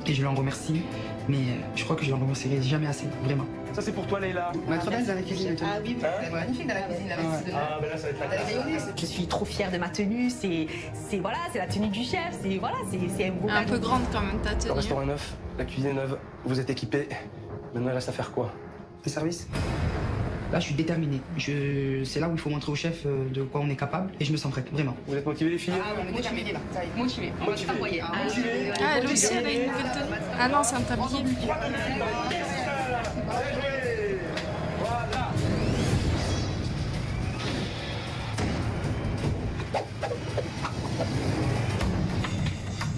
[SPEAKER 3] Et je lui en remercie, mais je crois que je l'en remercierai jamais assez, vraiment.
[SPEAKER 4] Ça c'est pour toi Leila.
[SPEAKER 3] On va être belle dans la cuisine.
[SPEAKER 2] Ah oui, c'est magnifique dans la cuisine.
[SPEAKER 4] Ah ben là ça va être la classe.
[SPEAKER 6] Je suis trop fière de ma tenue. C'est la tenue du chef. C'est un beau
[SPEAKER 1] Un
[SPEAKER 6] cadeau.
[SPEAKER 1] peu grande quand même ta
[SPEAKER 4] Le
[SPEAKER 1] tenue.
[SPEAKER 4] restaurant est neuf, la cuisine est neuve, vous êtes équipés. Maintenant il reste à faire quoi?
[SPEAKER 3] Les services. Là, je suis déterminé. C'est là où il faut montrer au chef de quoi on est capable. Et je me sens prête, vraiment.
[SPEAKER 4] Vous êtes motivés les filles?
[SPEAKER 2] Ah oui, on est déterminés là. Ça va être motivé. On va tout envoyer.
[SPEAKER 1] Ah, elle aussi, elle a une nouvelle tenue. Ah non, c'est un tablier.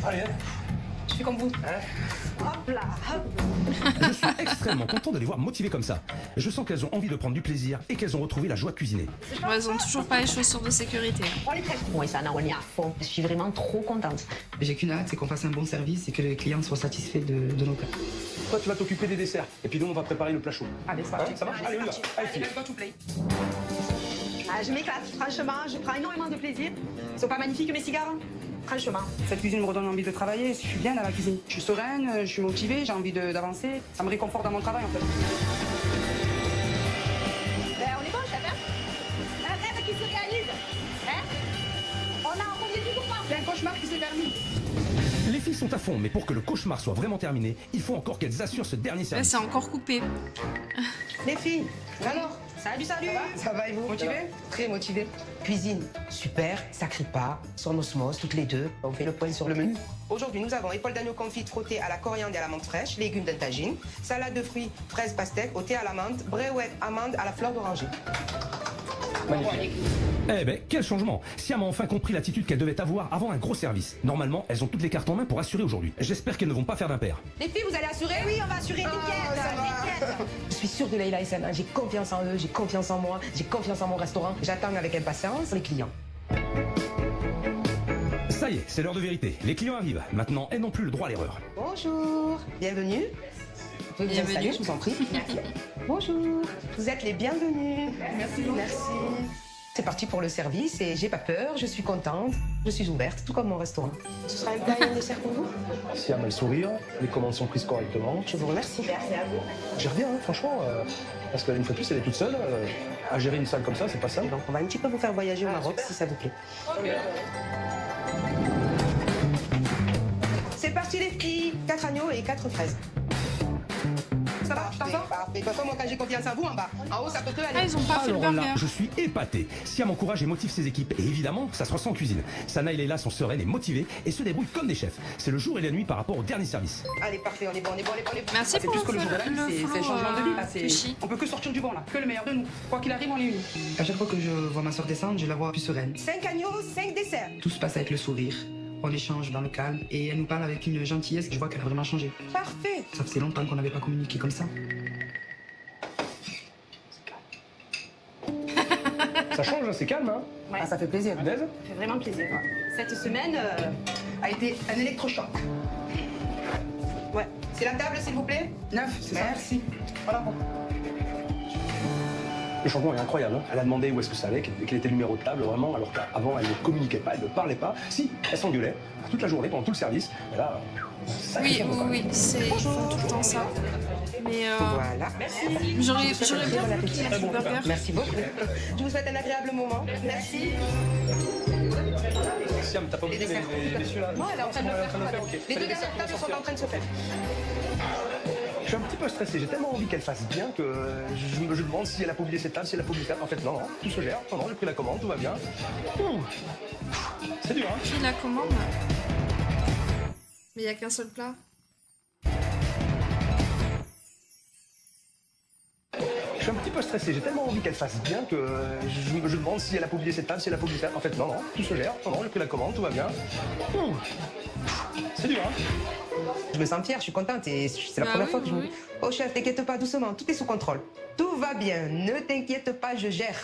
[SPEAKER 4] Allez,
[SPEAKER 2] Je fais comme vous.
[SPEAKER 6] Hop là, hop.
[SPEAKER 5] Je suis extrêmement content de les voir motivées comme ça. Je sens qu'elles ont envie de prendre du plaisir et qu'elles ont retrouvé la joie de cuisiner.
[SPEAKER 1] Bon, elles ont toujours pas les chaussures de sécurité.
[SPEAKER 6] On est prêts. Moi et Sana, on est à fond. Je suis vraiment trop contente.
[SPEAKER 3] J'ai qu'une hâte, c'est qu'on fasse un bon service et que les clients soient satisfaits de nos plats.
[SPEAKER 4] toi tu vas t'occuper des desserts. Et puis nous on va préparer le plat chaud.
[SPEAKER 2] Allez, c'est parti.
[SPEAKER 4] Ça marche? Allez, on y va. Allez, filles.
[SPEAKER 6] Ah, je m'éclate, franchement, je prends énormément de plaisir. Ils sont pas magnifiques mes cigares? franchement.
[SPEAKER 3] Cette cuisine me redonne envie de travailler, je suis bien dans la cuisine. Je suis sereine, je suis motivée, j'ai envie d'avancer. Ça me réconforte dans mon travail en fait.
[SPEAKER 6] On est bon, chef, hein? Un rêve qui se réalise. Hein? On a entendu toujours pas.
[SPEAKER 3] C'est un cauchemar qui s'est permis.
[SPEAKER 5] Les filles sont à fond, mais pour que le cauchemar soit vraiment terminé, il faut encore qu'elles assurent ce dernier service.
[SPEAKER 1] C'est encore coupé.
[SPEAKER 2] Les filles, alors?
[SPEAKER 6] Salut.
[SPEAKER 2] Ça va et vous? Motivés? Très motivés. Cuisine, super, ça crie pas, son osmose, toutes les deux. On fait le point sur le menu. Aujourd'hui, nous avons épaule d'agneau confite frottée à la coriandre et à la menthe fraîche, légumes d'un tagine, salade de fruits, fraises pastèques au thé à la menthe, bréouette, amande à la fleur d'oranger.
[SPEAKER 5] Magnifique. Eh ben, quel changement! Siam a enfin compris l'attitude qu'elle devait avoir avant un gros service. Normalement, elles ont toutes les cartes en main pour assurer aujourd'hui. J'espère qu'elles ne vont pas faire d'impair.
[SPEAKER 2] Les filles, vous allez assurer?
[SPEAKER 6] Oui, on va assurer, t'inquiète.
[SPEAKER 2] Je suis sûre de Leïla et Sana, j'ai confiance en eux, j'ai confiance en moi, j'ai confiance en mon restaurant. J'attends avec impatience les clients.
[SPEAKER 5] Ça y est, c'est l'heure de vérité. Les clients arrivent. Maintenant, elles n'ont plus le droit à l'erreur.
[SPEAKER 2] Bonjour, bienvenue. Vous pouvez vous installer, je vous en prie. Merci. Bonjour, vous êtes les bienvenus. Merci. C'est parti pour le service et j'ai pas peur, je suis contente, je suis ouverte, tout comme mon restaurant. Ce sera un plat et un dessert pour vous?
[SPEAKER 4] Siam a le sourire, les commandes sont prises correctement.
[SPEAKER 2] Je vous remercie. Merci à vous.
[SPEAKER 4] J'y reviens, hein, franchement, parce qu'une fois de plus, elle est toute seule. À gérer une salle comme ça, c'est pas simple.
[SPEAKER 2] Donc on va un petit peu vous faire voyager au Maroc, si ça vous plaît. C'est parti les filles, 4 agneaux et 4 fraises. Ça va, t'en sors? De toute façon, moi quand j'ai confiance en vous, en bas. En haut, ça peut que aller.
[SPEAKER 1] Ah, ils ont pas fait le
[SPEAKER 5] Alors là,
[SPEAKER 1] burger.
[SPEAKER 5] je suis épaté. Siam encourage et motive ses équipes. Et évidemment, ça se ressent en cuisine. Sana et Leïla sont sereines et motivées et se débrouillent comme des chefs. C'est le jour et la nuit par rapport au dernier service.
[SPEAKER 2] Allez, parfait, on est bon.
[SPEAKER 1] Merci
[SPEAKER 3] C'est
[SPEAKER 1] pour
[SPEAKER 3] plus que le jour de la nuit, c'est un changement de vie. Là,
[SPEAKER 1] Tushy.
[SPEAKER 3] on peut que sortir du bon là, que le meilleur de nous. Quoi qu'il arrive, on est unis. À chaque fois que je vois ma soeur descendre, je la vois plus sereine.
[SPEAKER 2] 5 agneaux, 5 desserts.
[SPEAKER 3] Tout se passe avec le sourire. On échange dans le calme et elle nous parle avec une gentillesse que je vois qu'elle a vraiment changé.
[SPEAKER 2] Parfait.
[SPEAKER 3] Ça faisait longtemps qu'on n'avait pas communiqué comme ça.
[SPEAKER 4] Ça change, c'est calme, hein?
[SPEAKER 6] Ouais.
[SPEAKER 3] Ah, ça fait plaisir.
[SPEAKER 4] À l'aise?
[SPEAKER 6] Ça fait vraiment plaisir. Cette semaine,
[SPEAKER 3] A été un électrochoc.
[SPEAKER 2] Ouais. C'est la table, s'il vous plaît?
[SPEAKER 3] 9, c'est ça.
[SPEAKER 2] Merci.
[SPEAKER 3] Voilà.
[SPEAKER 4] Le changement est incroyable. Hein. Elle a demandé où est-ce que ça allait, quel était le numéro de table, vraiment, alors qu'avant, elle ne communiquait pas, elle ne parlait pas. Si, elle s'engueulait toute la journée, pendant tout le service. Et là,
[SPEAKER 1] Oui, ils font tout le temps ça. Mais
[SPEAKER 2] Voilà.
[SPEAKER 1] j'aurais bien voulu qu'il ait le burger.
[SPEAKER 2] Merci beaucoup. Je vous souhaite un agréable moment. Merci.
[SPEAKER 4] Siam, t'as pas oublié les messieurs là?
[SPEAKER 2] Non, elle est en train de le faire.
[SPEAKER 4] Ok.
[SPEAKER 2] Les deux dernières tables sont en train de se faire.
[SPEAKER 4] Je suis un petit peu stressé, j'ai tellement envie qu'elle fasse bien que je me demande si elle a pas oublié cette table, si elle a pas oublié cette table. En fait, non, tout se gère. Non, j'ai pris la commande, tout va bien. C'est dur, hein?
[SPEAKER 1] Puis la commande. Mais il n'y a qu'un seul plat.
[SPEAKER 4] Je suis un petit peu stressé, j'ai tellement envie qu'elle fasse bien que je me demande si elle a pas oublié cette table, si elle a pas oublié cette table. En fait, non, tout se gère. Non, j'ai pris la commande, tout va bien. C'est dur, hein?
[SPEAKER 2] Je me sens fière, je suis contente et c'est la première fois que je me dis « Oh chef, t'inquiète pas, doucement, tout est sous contrôle. Tout va bien, ne t'inquiète pas, je gère. »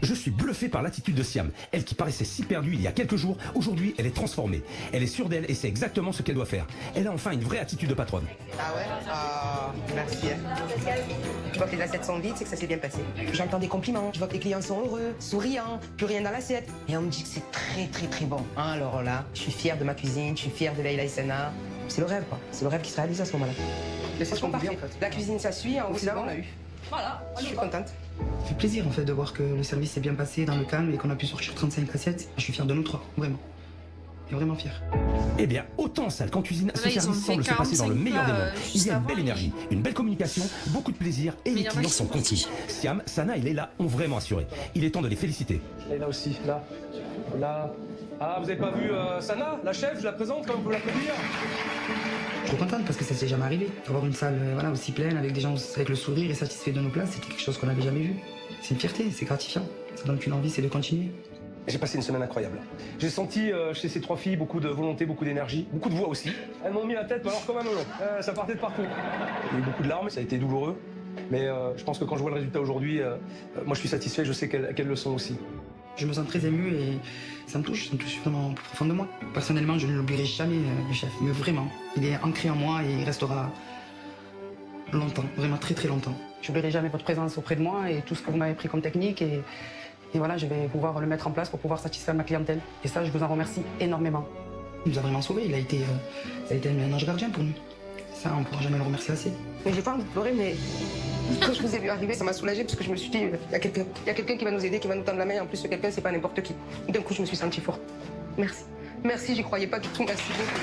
[SPEAKER 5] Je suis bluffé par l'attitude de Siam. Elle qui paraissait si perdue il y a quelques jours, aujourd'hui elle est transformée. Elle est sûre d'elle et sait exactement ce qu'elle doit faire. Elle a enfin une vraie attitude de patronne.
[SPEAKER 2] Ah ouais? Ah, merci. Je vois que les assiettes sont vides, c'est que ça s'est bien passé. J'entends des compliments, je vois que les clients sont heureux, souriants, plus rien dans l'assiette. Et on me dit que c'est très bon. Alors là, je suis fière de ma cuisine, je suis fière de Leïla et Sana. C'est le rêve, quoi. C'est le rêve qui se réalise à ce moment-là.
[SPEAKER 3] C'est ce qu'on
[SPEAKER 2] Franchement,
[SPEAKER 3] voulait,
[SPEAKER 2] parfait.
[SPEAKER 3] en fait.
[SPEAKER 2] La cuisine, ça suit, en haut, c'est bon.
[SPEAKER 3] On a eu.
[SPEAKER 6] voilà.
[SPEAKER 2] Je suis contente.
[SPEAKER 3] Ça fait plaisir en fait de voir que le service s'est bien passé dans le calme et qu'on a pu sortir 35 assiettes. Je suis fier de nous trois, vraiment. Et vraiment fier.
[SPEAKER 5] Eh bien, autant en salle qu'en cuisine, ce
[SPEAKER 1] Là, ils ont
[SPEAKER 5] service
[SPEAKER 1] fait
[SPEAKER 5] semble se passer dans le
[SPEAKER 1] 45
[SPEAKER 5] meilleur des
[SPEAKER 1] plats,
[SPEAKER 5] mondes.
[SPEAKER 1] juste
[SPEAKER 5] Il y a une
[SPEAKER 1] avant,
[SPEAKER 5] belle
[SPEAKER 1] et-
[SPEAKER 5] énergie, une belle communication, beaucoup de plaisir et
[SPEAKER 1] Mais
[SPEAKER 5] les
[SPEAKER 1] il y en a
[SPEAKER 5] clients
[SPEAKER 1] qui
[SPEAKER 5] sont
[SPEAKER 1] sont
[SPEAKER 5] conquis. Siam, Sana et Leïla ont vraiment assuré. Il est temps de les féliciter.
[SPEAKER 4] Et là aussi, là. Ah, vous avez pas vu Sana, la chef, je la présente, comme vous pouvez l'applaudir.
[SPEAKER 3] Je suis contente parce que ça s'est jamais arrivé. D'avoir une salle voilà, aussi pleine avec des gens avec le sourire et satisfaits de nos places, c'est quelque chose qu'on n'avait jamais vu. C'est une fierté, c'est gratifiant. Ça donne qu'une envie, c'est de continuer.
[SPEAKER 4] J'ai passé une semaine incroyable. J'ai senti chez ces trois filles beaucoup de volonté, beaucoup d'énergie, beaucoup de voix aussi. Elles m'ont mis la tête, mais alors quand même ça partait de partout. Il y a eu beaucoup de larmes, ça a été douloureux. Mais je pense que quand je vois le résultat aujourd'hui, moi je suis satisfait, je sais qu'elles le sont aussi.
[SPEAKER 3] Je me sens très ému et ça me touche vraiment profond de moi. Personnellement, je ne l'oublierai jamais, le chef, mais vraiment. Il est ancré en moi et il restera longtemps, vraiment très longtemps. Je n'oublierai jamais votre présence auprès de moi et tout ce que vous m'avez pris comme technique et Et voilà, je vais pouvoir le mettre en place pour pouvoir satisfaire ma clientèle. Et ça, je vous en remercie énormément. Il nous a vraiment sauvés, ça a été un ange gardien pour nous. Ça, on ne pourra jamais le remercier assez.
[SPEAKER 2] Mais j'ai pas envie de pleurer, mais quand je vous ai vu arriver, ça m'a soulagée parce que je me suis dit, il y a quelqu'un qui va nous aider, qui va nous tendre la main. Et en plus, ce quelqu'un, c'est pas n'importe qui. D'un coup, je me suis sentie forte. Merci. Merci, j'y croyais pas du tout. Merci beaucoup.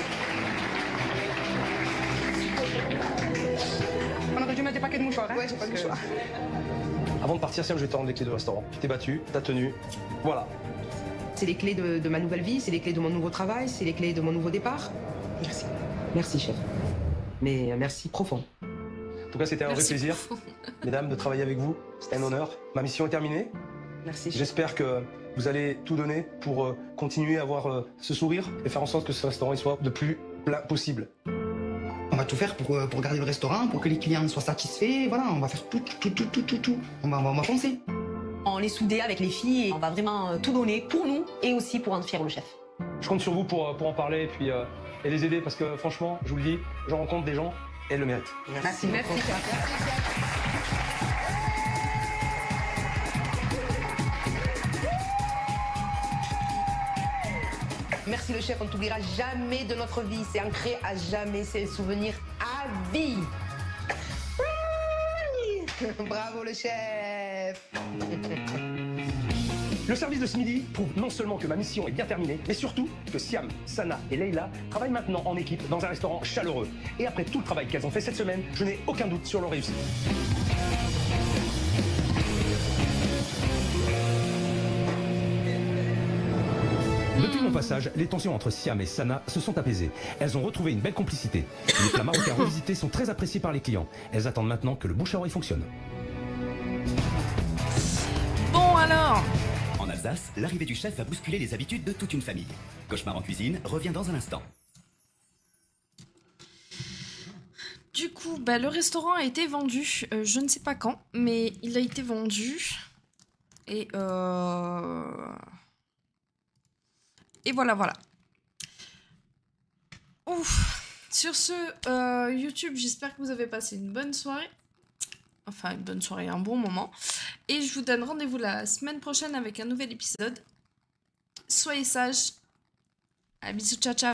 [SPEAKER 2] On aurait dû mettre des paquets de mouchoirs, hein? Ouais, j'ai pas de mouchoirs.
[SPEAKER 4] Avant de partir, Siam, je vais te rendre les clés du restaurant. Tu t'es battu, t'as tenu, voilà.
[SPEAKER 2] C'est les clés de ma nouvelle vie, c'est les clés de mon nouveau travail, c'est les clés de mon nouveau départ. Merci. Merci, chef. Mais merci profond.
[SPEAKER 4] En tout cas, c'était un vrai plaisir, mesdames, de travailler avec vous. C'était un honneur. Ma mission est terminée.
[SPEAKER 2] Merci, chef.
[SPEAKER 4] J'espère que vous allez tout donner pour continuer à avoir ce sourire et faire en sorte que ce restaurant il soit le plus plein possible.
[SPEAKER 3] On va tout faire pour garder le restaurant, pour que les clients soient satisfaits. Voilà, on va faire tout. On va foncer.
[SPEAKER 6] On est soudés avec les filles et on va vraiment tout donner pour nous et aussi pour rendre fier le chef.
[SPEAKER 4] Je compte sur vous pour en parler et puis et les aider parce que franchement, je vous le dis, j'en rencontre des gens et elles le méritent.
[SPEAKER 2] Merci. Merci. Merci le chef, on ne t'oubliera jamais de notre vie. C'est ancré à jamais, c'est un souvenir à vie. Bravo le chef.
[SPEAKER 4] Le service de ce midi prouve non seulement que ma mission est bien terminée, mais surtout que Siam, Sana et Leila travaillent maintenant en équipe dans un restaurant chaleureux. Et après tout le travail qu'elles ont fait cette semaine, je n'ai aucun doute sur leur réussite.
[SPEAKER 5] Depuis mon passage, les tensions entre Siam et Sana se sont apaisées. Elles ont retrouvé une belle complicité. Les plats marocains revisités sont très appréciés par les clients. Elles attendent maintenant que le bouche à oreille fonctionne.
[SPEAKER 1] Bon alors,
[SPEAKER 8] En Alsace, l'arrivée du chef va bousculer les habitudes de toute une famille. Cauchemar en cuisine revient dans un instant.
[SPEAKER 1] du coup, bah, le restaurant a été vendu. Je ne sais pas quand, mais il a été vendu. Et voilà. Ouf. Sur ce, YouTube, j'espère que vous avez passé une bonne soirée. Enfin, une bonne soirée, un bon moment. Et je vous donne rendez-vous la semaine prochaine avec un nouvel épisode. Soyez sages. À bisous, ciao, ciao.